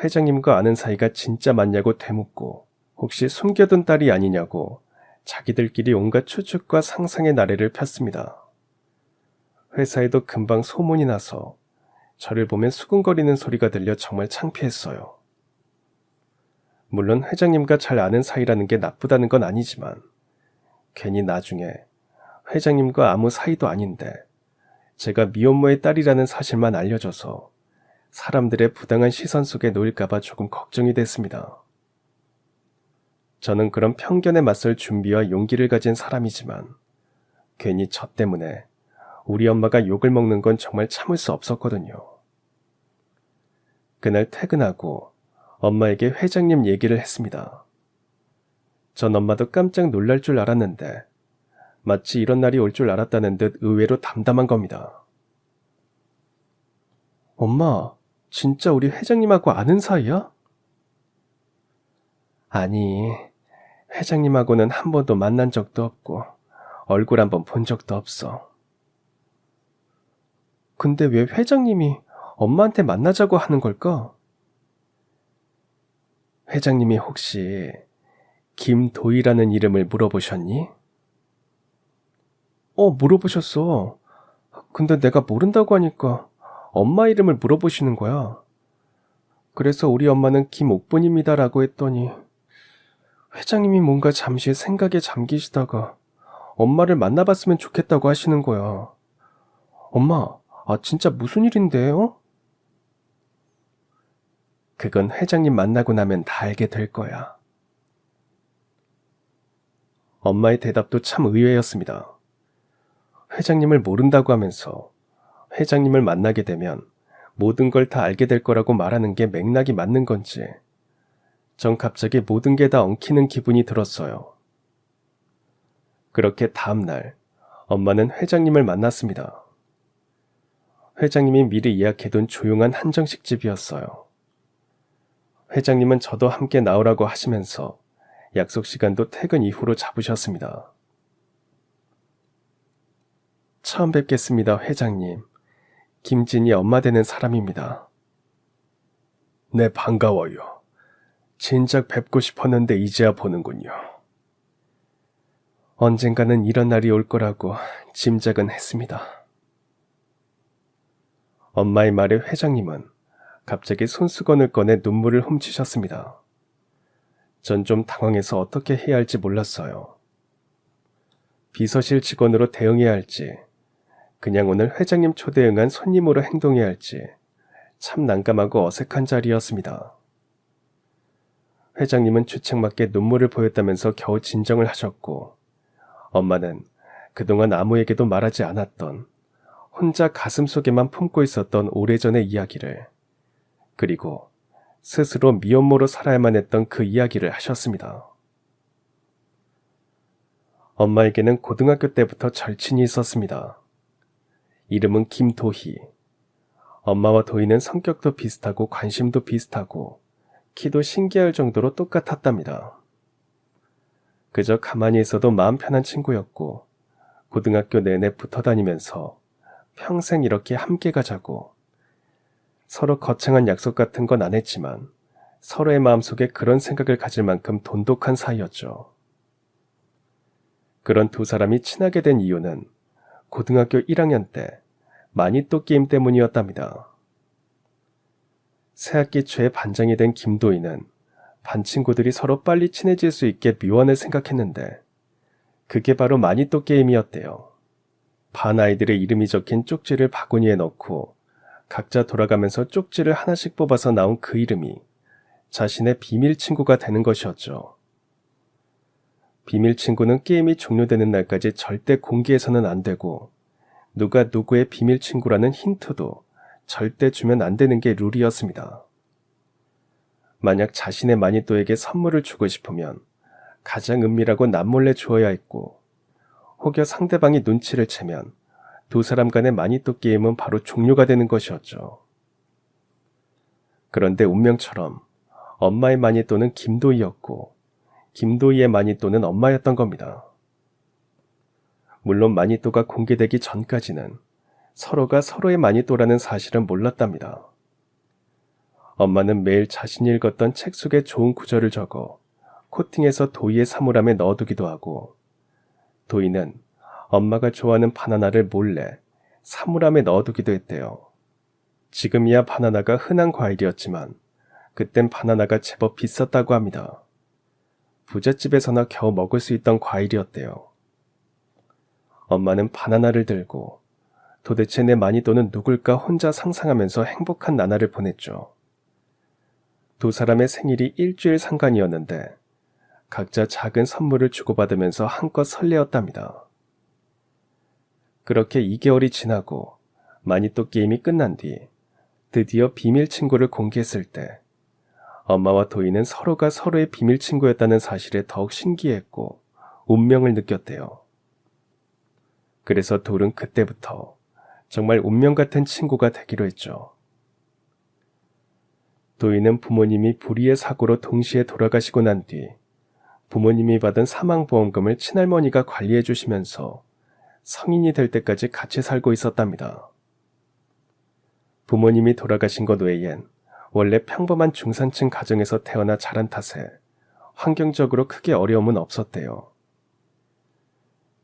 회장님과 아는 사이가 진짜 맞냐고 되묻고 혹시 숨겨둔 딸이 아니냐고 자기들끼리 온갖 추측과 상상의 나래를 폈습니다. 회사에도 금방 소문이 나서 저를 보면 수근거리는 소리가 들려 정말 창피했어요. 물론 회장님과 잘 아는 사이라는 게 나쁘다는 건 아니지만 괜히 나중에 회장님과 아무 사이도 아닌데 제가 미혼모의 딸이라는 사실만 알려줘서 사람들의 부당한 시선 속에 놓일까봐 조금 걱정이 됐습니다. 저는 그런 편견에 맞설 준비와 용기를 가진 사람이지만 괜히 저 때문에 우리 엄마가 욕을 먹는 건 정말 참을 수 없었거든요. 그날 퇴근하고 엄마에게 회장님 얘기를 했습니다. 전 엄마도 깜짝 놀랄 줄 알았는데 마치 이런 날이 올 줄 알았다는 듯 의외로 담담한 겁니다. 엄마, 진짜 우리 회장님하고 아는 사이야? 아니, 회장님하고는 한 번도 만난 적도 없고 얼굴 한번 본 적도 없어. 근데 왜 회장님이 엄마한테 만나자고 하는 걸까? 회장님이 혹시 김도희라는 이름을 물어보셨니? 물어보셨어. 근데 내가 모른다고 하니까 엄마 이름을 물어보시는 거야. 그래서 우리 엄마는 김옥분입니다라고 했더니 회장님이 뭔가 잠시 생각에 잠기시다가 엄마를 만나봤으면 좋겠다고 하시는 거야. 엄마, 진짜 무슨 일인데요? 그건 회장님 만나고 나면 다 알게 될 거야. 엄마의 대답도 참 의외였습니다. 회장님을 모른다고 하면서 회장님을 만나게 되면 모든 걸 다 알게 될 거라고 말하는 게 맥락이 맞는 건지 전 갑자기 모든 게 다 엉키는 기분이 들었어요. 그렇게 다음날 엄마는 회장님을 만났습니다. 회장님이 미리 예약해둔 조용한 한정식 집이었어요. 회장님은 저도 함께 나오라고 하시면서 약속 시간도 퇴근 이후로 잡으셨습니다. 처음 뵙겠습니다, 회장님. 김진이 엄마 되는 사람입니다. 네, 반가워요. 진작 뵙고 싶었는데 이제야 보는군요. 언젠가는 이런 날이 올 거라고 짐작은 했습니다. 엄마의 말에 회장님은 갑자기 손수건을 꺼내 눈물을 훔치셨습니다. 전 좀 당황해서 어떻게 해야 할지 몰랐어요. 비서실 직원으로 대응해야 할지 그냥 오늘 회장님 초대에 응한 손님으로 행동해야 할지 참 난감하고 어색한 자리였습니다. 회장님은 주책맞게 눈물을 보였다면서 겨우 진정을 하셨고, 엄마는 그동안 아무에게도 말하지 않았던, 혼자 가슴속에만 품고 있었던 오래전의 이야기를, 그리고 스스로 미혼모로 살아야만 했던 그 이야기를 하셨습니다. 엄마에게는 고등학교 때부터 절친이 있었습니다. 이름은 김도희. 엄마와 도희는 성격도 비슷하고 관심도 비슷하고 키도 신기할 정도로 똑같았답니다. 그저 가만히 있어도 마음 편한 친구였고 고등학교 내내 붙어 다니면서 평생 이렇게 함께 가자고 서로 거창한 약속 같은 건 안 했지만 서로의 마음속에 그런 생각을 가질 만큼 돈독한 사이였죠. 그런 두 사람이 친하게 된 이유는 고등학교 1학년 때 마니또 게임 때문이었답니다. 새학기 초에 반장이 된 김도희는 반 친구들이 서로 빨리 친해질 수 있게 묘안을 생각했는데 그게 바로 마니또 게임이었대요. 반 아이들의 이름이 적힌 쪽지를 바구니에 넣고 각자 돌아가면서 쪽지를 하나씩 뽑아서 나온 그 이름이 자신의 비밀 친구가 되는 것이었죠. 비밀 친구는 게임이 종료되는 날까지 절대 공개해서는 안 되고 누가 누구의 비밀 친구라는 힌트도 절대 주면 안 되는 게 룰이었습니다. 만약 자신의 마니또에게 선물을 주고 싶으면 가장 은밀하고 남몰래 주어야 했고 혹여 상대방이 눈치를 채면 두 사람 간의 마니또 게임은 바로 종료가 되는 것이었죠. 그런데 운명처럼 엄마의 마니또는 김도희였고 김도희의 마니또는 엄마였던 겁니다. 물론 마니또가 공개되기 전까지는 서로가 서로의 마니또라는 사실은 몰랐답니다. 엄마는 매일 자신이 읽었던 책 속에 좋은 구절을 적어 코팅해서 도희의 사물함에 넣어두기도 하고 도희는 엄마가 좋아하는 바나나를 몰래 사물함에 넣어두기도 했대요. 지금이야 바나나가 흔한 과일이었지만 그땐 바나나가 제법 비쌌다고 합니다. 부잣집에서나 겨우 먹을 수 있던 과일이었대요. 엄마는 바나나를 들고 도대체 내 마니또는 누굴까 혼자 상상하면서 행복한 나날을 보냈죠. 두 사람의 생일이 일주일 상간이었는데 각자 작은 선물을 주고받으면서 한껏 설레었답니다. 그렇게 2개월이 지나고 마니또 게임이 끝난 뒤 드디어 비밀 친구를 공개했을 때 엄마와 도희는 서로가 서로의 비밀 친구였다는 사실에 더욱 신기했고 운명을 느꼈대요. 그래서 둘은 그때부터 정말 운명 같은 친구가 되기로 했죠. 도희는 부모님이 불의의 사고로 동시에 돌아가시고 난 뒤 부모님이 받은 사망보험금을 친할머니가 관리해 주시면서 성인이 될 때까지 같이 살고 있었답니다. 부모님이 돌아가신 것 외엔 원래 평범한 중산층 가정에서 태어나 자란 탓에 환경적으로 크게 어려움은 없었대요.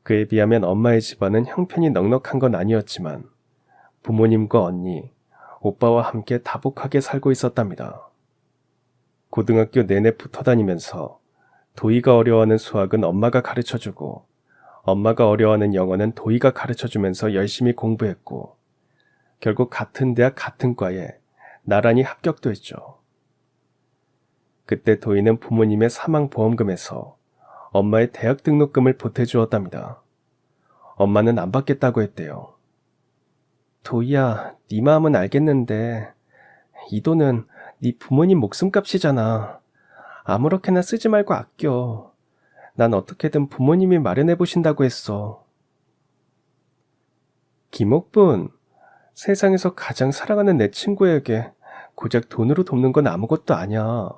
그에 비하면 엄마의 집안은 형편이 넉넉한 건 아니었지만 부모님과 언니, 오빠와 함께 다복하게 살고 있었답니다. 고등학교 내내 붙어 다니면서 도희가 어려워하는 수학은 엄마가 가르쳐주고 엄마가 어려워하는 영어는 도희가 가르쳐주면서 열심히 공부했고 결국 같은 대학 같은 과에 나란히 합격도 했죠. 그때 도희는 부모님의 사망보험금에서 엄마의 대학 등록금을 보태주었답니다. 엄마는 안 받겠다고 했대요. 도희야, 네 마음은 알겠는데 이 돈은 네 부모님 목숨값이잖아. 아무렇게나 쓰지 말고 아껴. 난 어떻게든 부모님이 마련해 보신다고 했어. 김옥분, 세상에서 가장 사랑하는 내 친구에게 고작 돈으로 돕는 건 아무것도 아니야.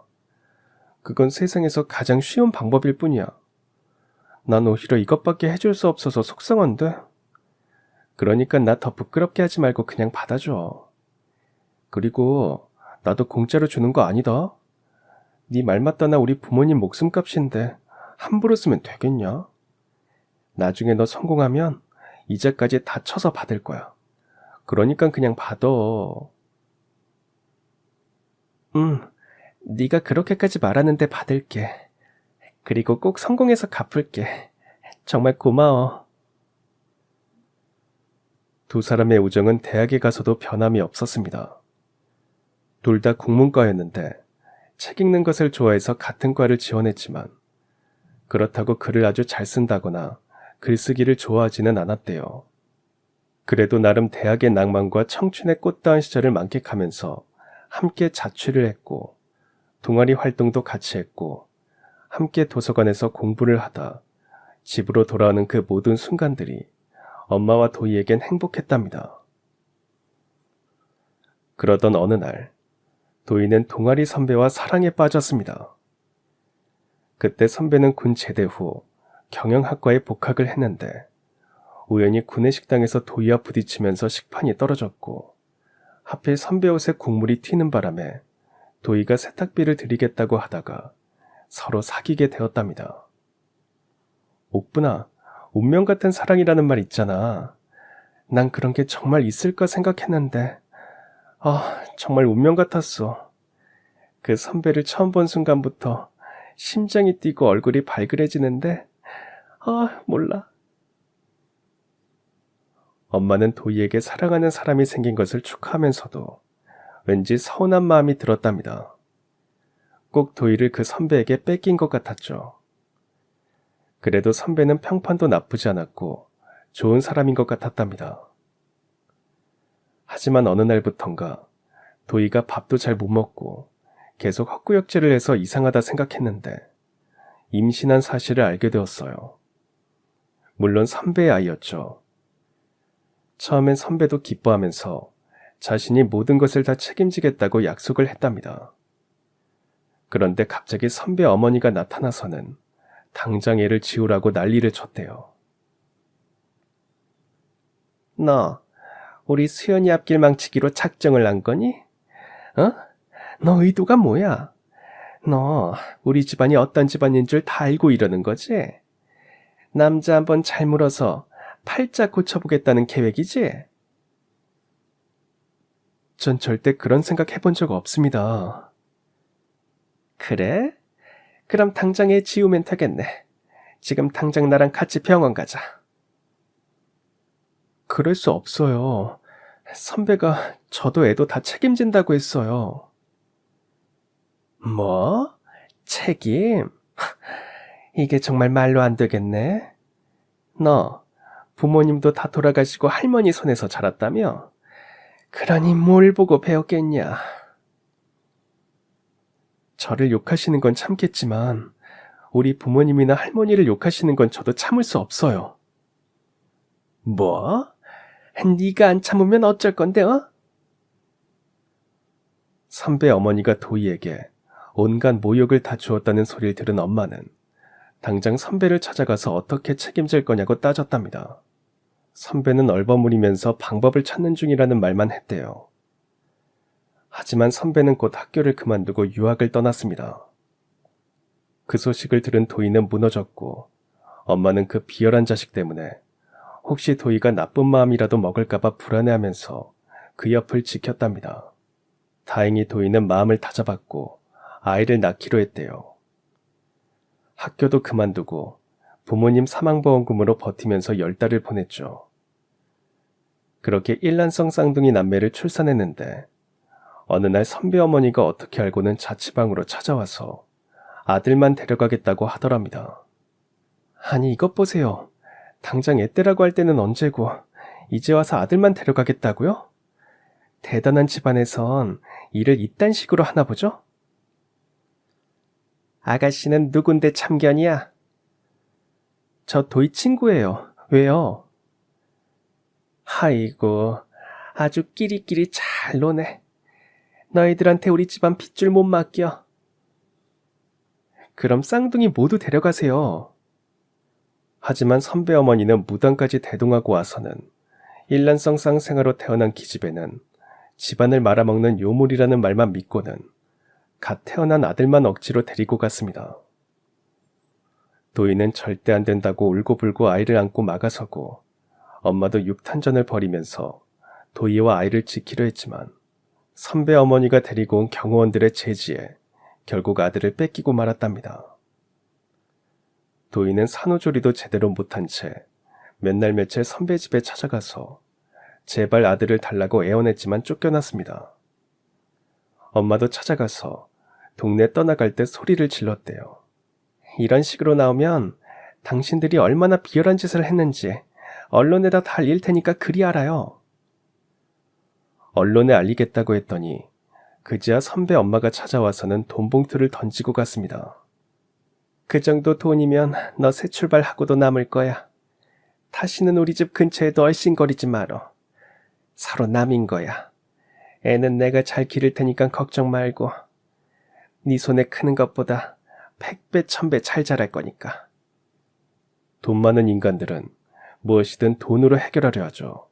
그건 세상에서 가장 쉬운 방법일 뿐이야. 난 오히려 이것밖에 해줄 수 없어서 속상한데? 그러니까 나 더 부끄럽게 하지 말고 그냥 받아줘. 그리고 나도 공짜로 주는 거 아니다. 네 말 맞다나 우리 부모님 목숨값인데 함부로 쓰면 되겠냐? 나중에 너 성공하면 이자까지 다 쳐서 받을 거야. 그러니까 그냥 받아. 네가 그렇게까지 말하는데 받을게. 그리고 꼭 성공해서 갚을게. 정말 고마워. 두 사람의 우정은 대학에 가서도 변함이 없었습니다. 둘 다 국문과였는데 책 읽는 것을 좋아해서 같은 과를 지원했지만 그렇다고 글을 아주 잘 쓴다거나 글쓰기를 좋아하지는 않았대요. 그래도 나름 대학의 낭만과 청춘의 꽃다운 시절을 만끽하면서 함께 자취를 했고 동아리 활동도 같이 했고 함께 도서관에서 공부를 하다 집으로 돌아오는 그 모든 순간들이 엄마와 도희에겐 행복했답니다. 그러던 어느 날 도희는 동아리 선배와 사랑에 빠졌습니다. 그때 선배는 군 제대 후 경영학과에 복학을 했는데 우연히 구내 식당에서 도희와 부딪히면서 식판이 떨어졌고 하필 선배 옷에 국물이 튀는 바람에 도희가 세탁비를 드리겠다고 하다가 서로 사귀게 되었답니다. 옥분아, 운명 같은 사랑이라는 말 있잖아. 난 그런 게 정말 있을까 생각했는데 정말 운명 같았어. 그 선배를 처음 본 순간부터 심장이 뛰고 얼굴이 발그레지는데 몰라. 엄마는 도희에게 사랑하는 사람이 생긴 것을 축하하면서도 왠지 서운한 마음이 들었답니다. 꼭 도희를 그 선배에게 뺏긴 것 같았죠. 그래도 선배는 평판도 나쁘지 않았고 좋은 사람인 것 같았답니다. 하지만 어느 날부턴가 도희가 밥도 잘 못 먹고 계속 헛구역질을 해서 이상하다 생각했는데 임신한 사실을 알게 되었어요. 물론 선배의 아이였죠. 처음엔 선배도 기뻐하면서 자신이 모든 것을 다 책임지겠다고 약속을 했답니다. 그런데 갑자기 선배 어머니가 나타나서는 당장 애를 지우라고 난리를 쳤대요. 너, 우리 수연이 앞길 망치기로 작정을 한 거니? 너 의도가 뭐야? 너 우리 집안이 어떤 집안인 줄 다 알고 이러는 거지? 남자 한번 잘 물어서 팔자 고쳐보겠다는 계획이지? 전 절대 그런 생각 해본 적 없습니다. 그래? 그럼 당장 애 지우면 되겠네. 지금 당장 나랑 같이 병원 가자. 그럴 수 없어요. 선배가 저도 애도 다 책임진다고 했어요. 뭐? 책임? 이게 정말 말로 안 되겠네. 너 부모님도 다 돌아가시고 할머니 손에서 자랐다며? 그러니 뭘 보고 배웠겠냐? 저를 욕하시는 건 참겠지만 우리 부모님이나 할머니를 욕하시는 건 저도 참을 수 없어요. 뭐? 네가 안 참으면 어쩔 건데, 선배 어머니가 도희에게 온갖 모욕을 다 주었다는 소리를 들은 엄마는 당장 선배를 찾아가서 어떻게 책임질 거냐고 따졌답니다. 선배는 얼버무리면서 방법을 찾는 중이라는 말만 했대요. 하지만 선배는 곧 학교를 그만두고 유학을 떠났습니다. 그 소식을 들은 도희는 무너졌고 엄마는 그 비열한 자식 때문에 혹시 도희가 나쁜 마음이라도 먹을까봐 불안해하면서 그 옆을 지켰답니다. 다행히 도희는 마음을 다잡았고 아이를 낳기로 했대요. 학교도 그만두고 부모님 사망보험금으로 버티면서 10달을 보냈죠. 그렇게 일란성 쌍둥이 남매를 출산했는데 어느 날 선배 어머니가 어떻게 알고는 자취방으로 찾아와서 아들만 데려가겠다고 하더랍니다. 아니 이것 보세요. 당장 애떼라고 할 때는 언제고 이제 와서 아들만 데려가겠다고요? 대단한 집안에선 일을 이딴 식으로 하나 보죠? 아가씨는 누군데 참견이야? 저 도희 친구예요. 왜요? 아이고, 아주 끼리끼리 잘 노네. 너희들한테 우리 집안 핏줄 못 맡겨. 그럼 쌍둥이 모두 데려가세요. 하지만 선배 어머니는 무당까지 대동하고 와서는 일란성 쌍생아로 태어난 기집애는 집안을 말아먹는 요물이라는 말만 믿고는 갓 태어난 아들만 억지로 데리고 갔습니다. 도희는 절대 안 된다고 울고불고 아이를 안고 막아서고 엄마도 육탄전을 벌이면서 도희와 아이를 지키려 했지만 선배 어머니가 데리고 온 경호원들의 제지에 결국 아들을 뺏기고 말았답니다. 도희는 산후조리도 제대로 못한 채 맨날 며칠 선배 집에 찾아가서 제발 아들을 달라고 애원했지만 쫓겨났습니다. 엄마도 찾아가서 동네 떠나갈 때 소리를 질렀대요. 이런 식으로 나오면 당신들이 얼마나 비열한 짓을 했는지 언론에다 다 알릴 테니까 그리 알아요. 언론에 알리겠다고 했더니 그제야 선배 엄마가 찾아와서는 돈 봉투를 던지고 갔습니다. 그 정도 돈이면 너 새 출발하고도 남을 거야. 다시는 우리 집 근처에도 얼씬거리지 말어. 서로 남인 거야. 애는 내가 잘 기를 테니까 걱정 말고. 네 손에 크는 것보다 100배, 1000배 잘 자랄 거니까. 돈 많은 인간들은 무엇이든 돈으로 해결하려 하죠.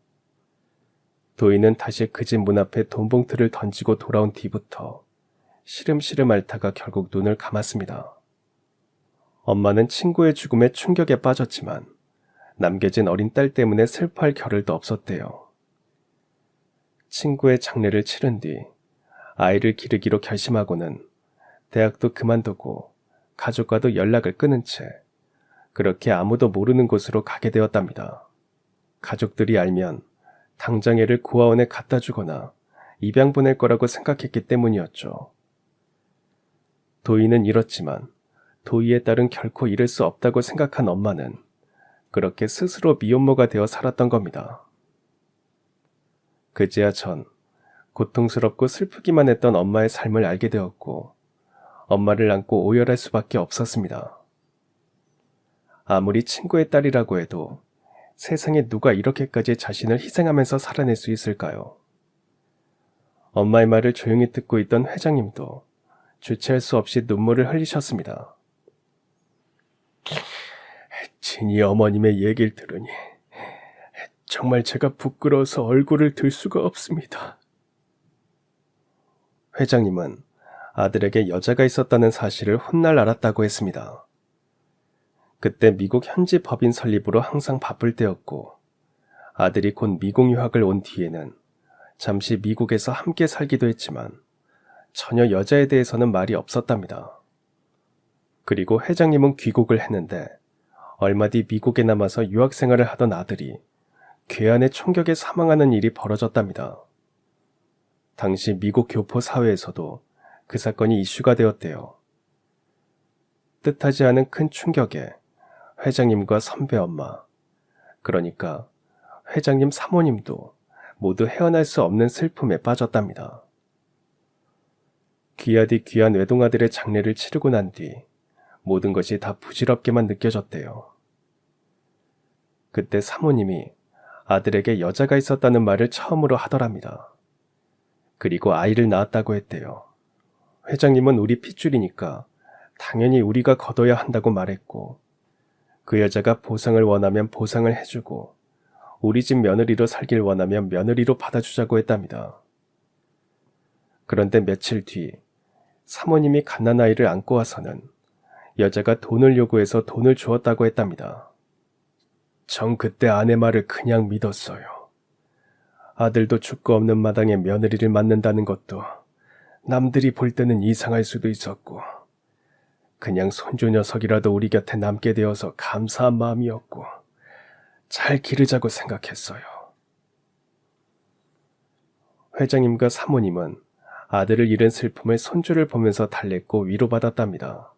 도희는 다시 그 집 문 앞에 돈 봉투를 던지고 돌아온 뒤부터 시름시름 앓다가 결국 눈을 감았습니다. 엄마는 친구의 죽음에 충격에 빠졌지만 남겨진 어린 딸 때문에 슬퍼할 겨를도 없었대요. 친구의 장례를 치른 뒤 아이를 기르기로 결심하고는 대학도 그만두고 가족과도 연락을 끊은 채 그렇게 아무도 모르는 곳으로 가게 되었답니다. 가족들이 알면 당장 애를 고아원에 갖다 주거나 입양 보낼 거라고 생각했기 때문이었죠. 도희는 잃었지만 도희의 딸은 결코 잃을 수 없다고 생각한 엄마는 그렇게 스스로 미혼모가 되어 살았던 겁니다. 그제야 전 고통스럽고 슬프기만 했던 엄마의 삶을 알게 되었고 엄마를 안고 오열할 수밖에 없었습니다. 아무리 친구의 딸이라고 해도 세상에 누가 이렇게까지 자신을 희생하면서 살아낼 수 있을까요? 엄마의 말을 조용히 듣고 있던 회장님도 주체할 수 없이 눈물을 흘리셨습니다. 진이 어머님의 얘기를 들으니 정말 제가 부끄러워서 얼굴을 들 수가 없습니다. 회장님은 아들에게 여자가 있었다는 사실을 훗날 알았다고 했습니다. 그때 미국 현지 법인 설립으로 항상 바쁠 때였고 아들이 곧 미국 유학을 온 뒤에는 잠시 미국에서 함께 살기도 했지만 전혀 여자에 대해서는 말이 없었답니다. 그리고 회장님은 귀국을 했는데 얼마 뒤 미국에 남아서 유학 생활을 하던 아들이 괴한의 총격에 사망하는 일이 벌어졌답니다. 당시 미국 교포 사회에서도 그 사건이 이슈가 되었대요. 뜻하지 않은 큰 충격에 회장님과 선배 엄마, 그러니까 회장님 사모님도 모두 헤어날 수 없는 슬픔에 빠졌답니다. 귀하디 귀한 외동아들의 장례를 치르고 난 뒤 모든 것이 다 부질없게만 느껴졌대요. 그때 사모님이 아들에게 여자가 있었다는 말을 처음으로 하더랍니다. 그리고 아이를 낳았다고 했대요. 회장님은 우리 핏줄이니까 당연히 우리가 거둬야 한다고 말했고 그 여자가 보상을 원하면 보상을 해주고 우리 집 며느리로 살길 원하면 며느리로 받아주자고 했답니다. 그런데 며칠 뒤 사모님이 갓난아이를 안고 와서는 여자가 돈을 요구해서 돈을 주었다고 했답니다. 전 그때 아내 말을 그냥 믿었어요. 아들도 죽고 없는 마당에 며느리를 맞는다는 것도 남들이 볼 때는 이상할 수도 있었고 그냥 손주 녀석이라도 우리 곁에 남게 되어서 감사한 마음이었고 잘 기르자고 생각했어요. 회장님과 사모님은 아들을 잃은 슬픔을 손주를 보면서 달랬고 위로받았답니다.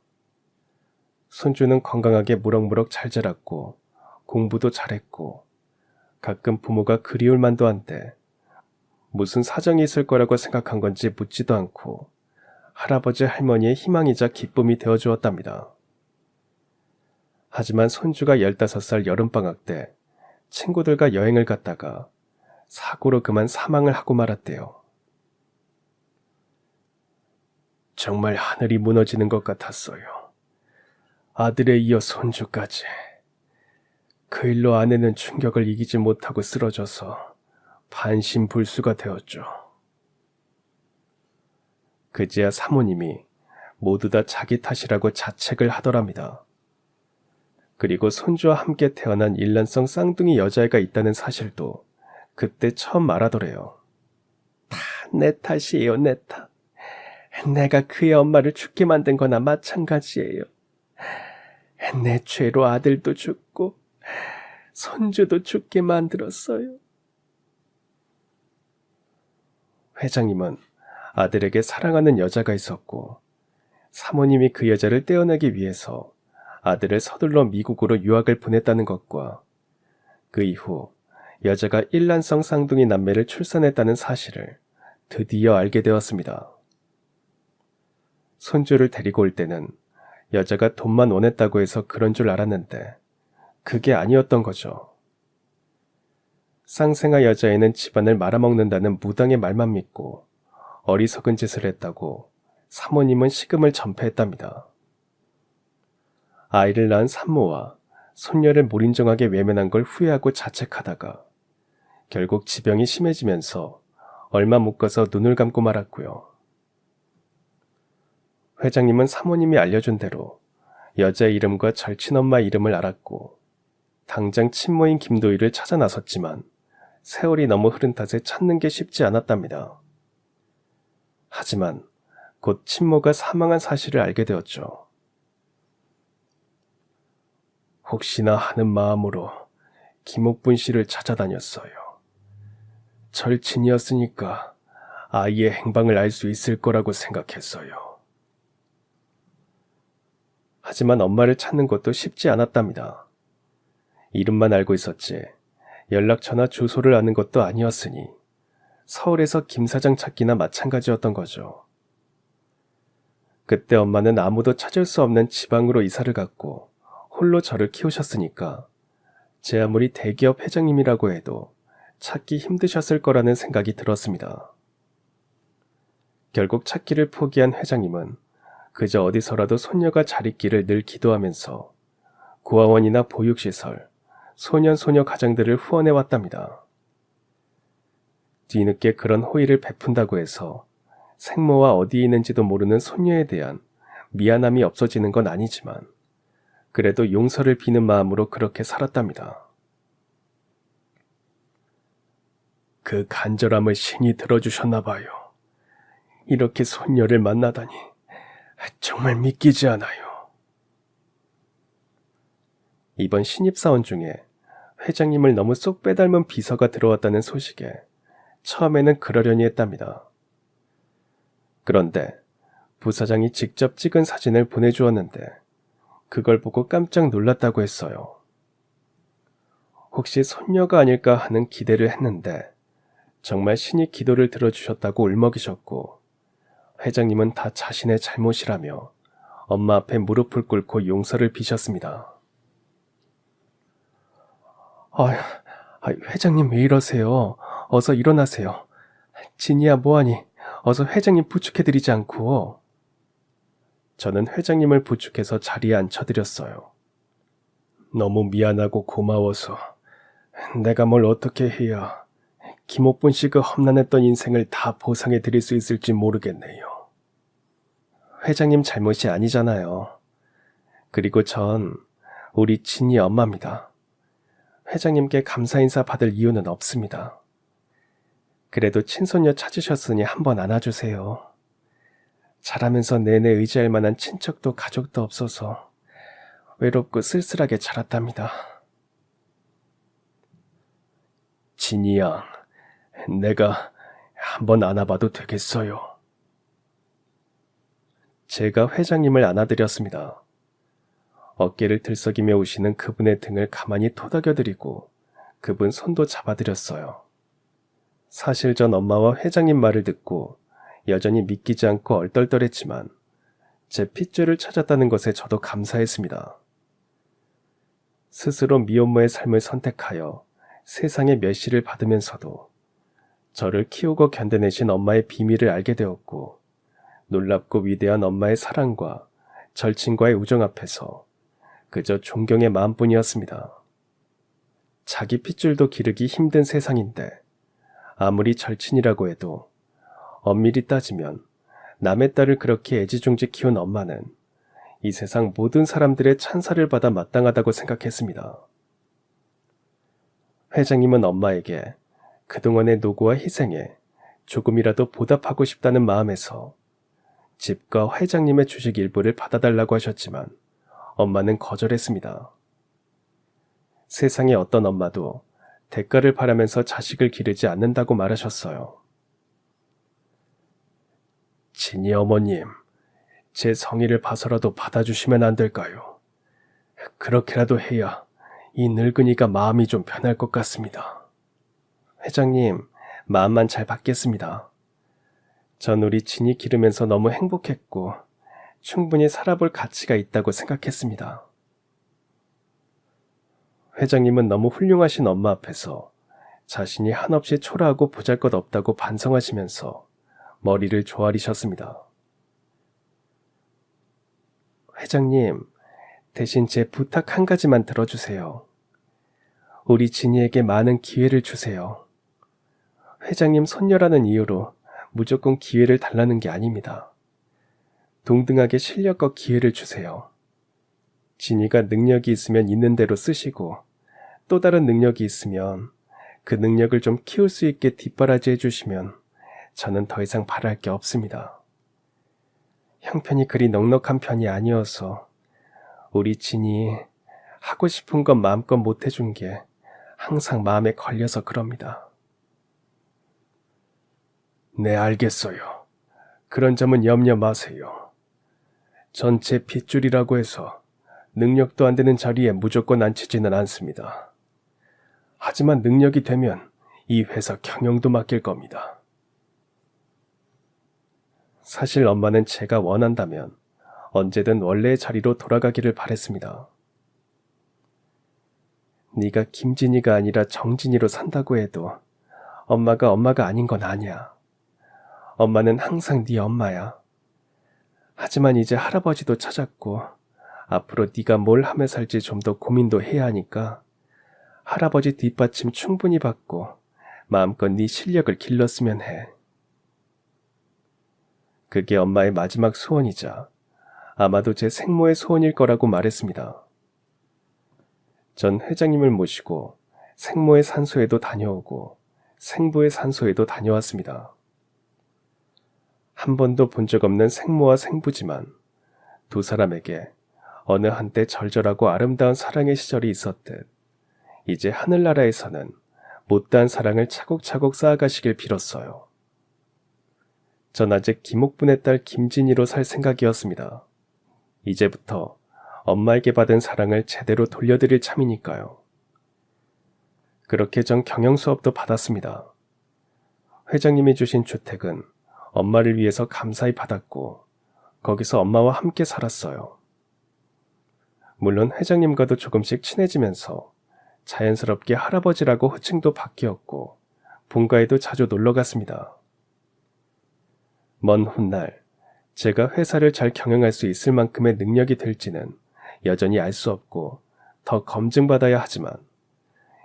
손주는 건강하게 무럭무럭 잘 자랐고 공부도 잘했고 가끔 부모가 그리울 만도 한데 무슨 사정이 있을 거라고 생각한 건지 묻지도 않고 할아버지 할머니의 희망이자 기쁨이 되어주었답니다. 하지만 손주가 15살 여름방학 때 친구들과 여행을 갔다가 사고로 그만 사망을 하고 말았대요. 정말 하늘이 무너지는 것 같았어요. 아들에 이어 손주까지. 그 일로 아내는 충격을 이기지 못하고 쓰러져서 반신불수가 되었죠. 그제야 사모님이 모두 다 자기 탓이라고 자책을 하더랍니다. 그리고 손주와 함께 태어난 일란성 쌍둥이 여자애가 있다는 사실도 그때 처음 말하더래요. 다 내 탓이에요, 내 탓. 내가 그의 엄마를 죽게 만든 거나 마찬가지예요. 내 죄로 아들도 죽고 손주도 죽게 만들었어요. 회장님은 아들에게 사랑하는 여자가 있었고 사모님이 그 여자를 떼어내기 위해서 아들을 서둘러 미국으로 유학을 보냈다는 것과 그 이후 여자가 일란성 쌍둥이 남매를 출산했다는 사실을 드디어 알게 되었습니다. 손주를 데리고 올 때는 여자가 돈만 원했다고 해서 그런 줄 알았는데 그게 아니었던 거죠. 쌍생아 여자애는 집안을 말아먹는다는 무당의 말만 믿고 어리석은 짓을 했다고 사모님은 식음을 전폐했답니다. 아이를 낳은 산모와 손녀를 몰인정하게 외면한 걸 후회하고 자책하다가 결국 지병이 심해지면서 얼마 못 가서 눈을 감고 말았고요. 회장님은 사모님이 알려준 대로 여자의 이름과 절친엄마 이름을 알았고 당장 친모인 김도희를 찾아 나섰지만 세월이 너무 흐른 탓에 찾는 게 쉽지 않았답니다. 하지만 곧 친모가 사망한 사실을 알게 되었죠. 혹시나 하는 마음으로 김옥분 씨를 찾아다녔어요. 절친이었으니까 아이의 행방을 알 수 있을 거라고 생각했어요. 하지만 엄마를 찾는 것도 쉽지 않았답니다. 이름만 알고 있었지 연락처나 주소를 아는 것도 아니었으니 서울에서 김 사장 찾기나 마찬가지였던 거죠. 그때 엄마는 아무도 찾을 수 없는 지방으로 이사를 갔고 홀로 저를 키우셨으니까 제 아무리 대기업 회장님이라고 해도 찾기 힘드셨을 거라는 생각이 들었습니다. 결국 찾기를 포기한 회장님은 그저 어디서라도 손녀가 잘 있기를 늘 기도하면서 고아원이나 보육시설, 소년소녀 가정들을 후원해 왔답니다. 뒤늦게 그런 호의를 베푼다고 해서 생모와 어디에 있는지도 모르는 손녀에 대한 미안함이 없어지는 건 아니지만 그래도 용서를 비는 마음으로 그렇게 살았답니다. 그 간절함을 신이 들어주셨나 봐요. 이렇게 손녀를 만나다니 정말 믿기지 않아요. 이번 신입사원 중에 회장님을 너무 쏙 빼닮은 비서가 들어왔다는 소식에 처음에는 그러려니 했답니다. 그런데 부사장이 직접 찍은 사진을 보내주었는데 그걸 보고 깜짝 놀랐다고 했어요. 혹시 손녀가 아닐까 하는 기대를 했는데 정말 신이 기도를 들어주셨다고 울먹이셨고 회장님은 다 자신의 잘못이라며 엄마 앞에 무릎을 꿇고 용서를 비셨습니다. 회장님 왜 이러세요? 어서 일어나세요. 진이야 뭐하니? 어서 회장님 부축해드리지 않고. 저는 회장님을 부축해서 자리에 앉혀드렸어요. 너무 미안하고 고마워서 내가 뭘 어떻게 해야 김옥분 씨 그 험난했던 인생을 다 보상해 드릴 수 있을지 모르겠네요. 회장님 잘못이 아니잖아요. 그리고 전 우리 진이 엄마입니다. 회장님께 감사 인사 받을 이유는 없습니다. 그래도 친손녀 찾으셨으니 한번 안아주세요. 자라면서 내내 의지할 만한 친척도 가족도 없어서 외롭고 쓸쓸하게 자랐답니다. 진이 양, 내가 한번 안아봐도 되겠어요? 제가 회장님을 안아드렸습니다. 어깨를 들썩이며 우시는 그분의 등을 가만히 토닥여드리고 그분 손도 잡아드렸어요. 사실 전 엄마와 회장님 말을 듣고 여전히 믿기지 않고 얼떨떨했지만 제 핏줄을 찾았다는 것에 저도 감사했습니다. 스스로 미혼모의 삶을 선택하여 세상의 멸시를 받으면서도 저를 키우고 견뎌내신 엄마의 비밀을 알게 되었고 놀랍고 위대한 엄마의 사랑과 절친과의 우정 앞에서 그저 존경의 마음뿐이었습니다. 자기 핏줄도 기르기 힘든 세상인데 아무리 절친이라고 해도 엄밀히 따지면 남의 딸을 그렇게 애지중지 키운 엄마는 이 세상 모든 사람들의 찬사를 받아 마땅하다고 생각했습니다. 회장님은 엄마에게 그동안의 노고와 희생에 조금이라도 보답하고 싶다는 마음에서 집과 회장님의 주식 일부를 받아달라고 하셨지만 엄마는 거절했습니다. 세상의 어떤 엄마도 대가를 바라면서 자식을 기르지 않는다고 말하셨어요. 진이 어머님, 제 성의를 봐서라도 받아주시면 안 될까요? 그렇게라도 해야 이 늙은이가 마음이 좀 편할 것 같습니다. 회장님, 마음만 잘 받겠습니다. 전 우리 진이 기르면서 너무 행복했고 충분히 살아볼 가치가 있다고 생각했습니다. 회장님은 너무 훌륭하신 엄마 앞에서 자신이 한없이 초라하고 보잘것없다고 반성하시면서 머리를 조아리셨습니다. 회장님, 대신 제 부탁 한 가지만 들어주세요. 우리 진이에게 많은 기회를 주세요. 회장님 손녀라는 이유로 무조건 기회를 달라는 게 아닙니다. 동등하게 실력과 기회를 주세요. 진이가 능력이 있으면 있는 대로 쓰시고 또 다른 능력이 있으면 그 능력을 좀 키울 수 있게 뒷바라지 해주시면 저는 더 이상 바랄 게 없습니다. 형편이 그리 넉넉한 편이 아니어서 우리 진이 하고 싶은 건 마음껏 못 해준 게 항상 마음에 걸려서 그럽니다. 네, 알겠어요. 그런 점은 염려 마세요. 전체 핏줄이라고 해서 능력도 안 되는 자리에 무조건 앉히지는 않습니다. 하지만 능력이 되면 이 회사 경영도 맡길 겁니다. 사실 엄마는 제가 원한다면 언제든 원래의 자리로 돌아가기를 바랬습니다. 네가 김진이가 아니라 정진이로 산다고 해도 엄마가 아닌 건 아니야. 엄마는 항상 네 엄마야. 하지만 이제 할아버지도 찾았고 앞으로 네가 뭘 하며 살지 좀 더 고민도 해야 하니까 할아버지 뒷받침 충분히 받고 마음껏 네 실력을 길렀으면 해. 그게 엄마의 마지막 소원이자 아마도 제 생모의 소원일 거라고 말했습니다. 전 회장님을 모시고 생모의 산소에도 다녀오고 생부의 산소에도 다녀왔습니다. 한 번도 본 적 없는 생모와 생부지만 두 사람에게 어느 한때 절절하고 아름다운 사랑의 시절이 있었듯 이제 하늘나라에서는 못다한 사랑을 차곡차곡 쌓아가시길 빌었어요. 전 아직 김옥분의 딸 김진이로 살 생각이었습니다. 이제부터 엄마에게 받은 사랑을 제대로 돌려드릴 참이니까요. 그렇게 전 경영 수업도 받았습니다. 회장님이 주신 주택은 엄마를 위해서 감사히 받았고 거기서 엄마와 함께 살았어요. 물론 회장님과도 조금씩 친해지면서 자연스럽게 할아버지라고 호칭도 바뀌었고 본가에도 자주 놀러 갔습니다. 먼 훗날 제가 회사를 잘 경영할 수 있을 만큼의 능력이 될지는 여전히 알 수 없고 더 검증받아야 하지만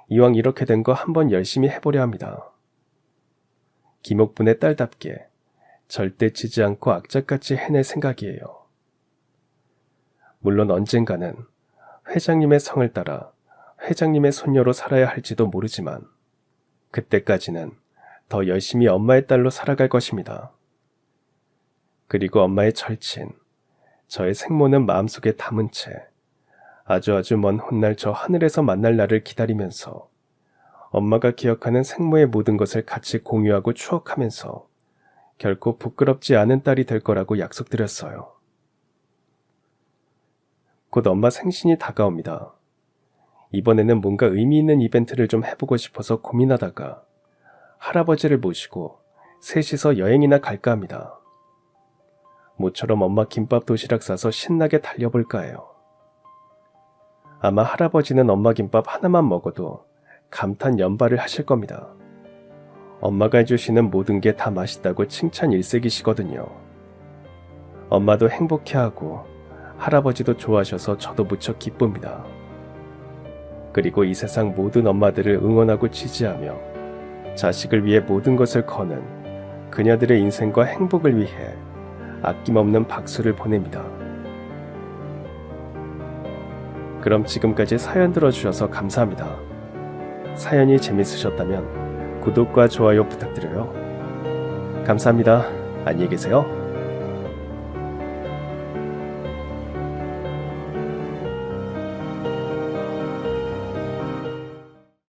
이왕 이렇게 된 거 한번 열심히 해보려 합니다. 김옥분의 딸답게 절대 지지 않고 악착같이 해낼 생각이에요. 물론 언젠가는 회장님의 성을 따라 회장님의 손녀로 살아야 할지도 모르지만 그때까지는 더 열심히 엄마의 딸로 살아갈 것입니다. 그리고 엄마의 절친, 저의 생모는 마음속에 담은 채 아주 먼 훗날 저 하늘에서 만날 날을 기다리면서 엄마가 기억하는 생모의 모든 것을 같이 공유하고 추억하면서 결코 부끄럽지 않은 딸이 될 거라고 약속드렸어요. 곧 엄마 생신이 다가옵니다. 이번에는 뭔가 의미 있는 이벤트를 좀 해보고 싶어서 고민하다가 할아버지를 모시고 셋이서 여행이나 갈까 합니다. 모처럼 엄마 김밥 도시락 싸서 신나게 달려볼까 해요. 아마 할아버지는 엄마 김밥 하나만 먹어도 감탄 연발을 하실 겁니다. 엄마가 해주시는 모든 게 다 맛있다고 칭찬 일색이시거든요. 엄마도 행복해하고 할아버지도 좋아하셔서 저도 무척 기쁩니다. 그리고 이 세상 모든 엄마들을 응원하고 지지하며 자식을 위해 모든 것을 거는 그녀들의 인생과 행복을 위해 아낌없는 박수를 보냅니다. 그럼 지금까지 사연 들어주셔서 감사합니다. 사연이 재밌으셨다면 구독과 좋아요 부탁드려요. 감사합니다. 안녕히 계세요.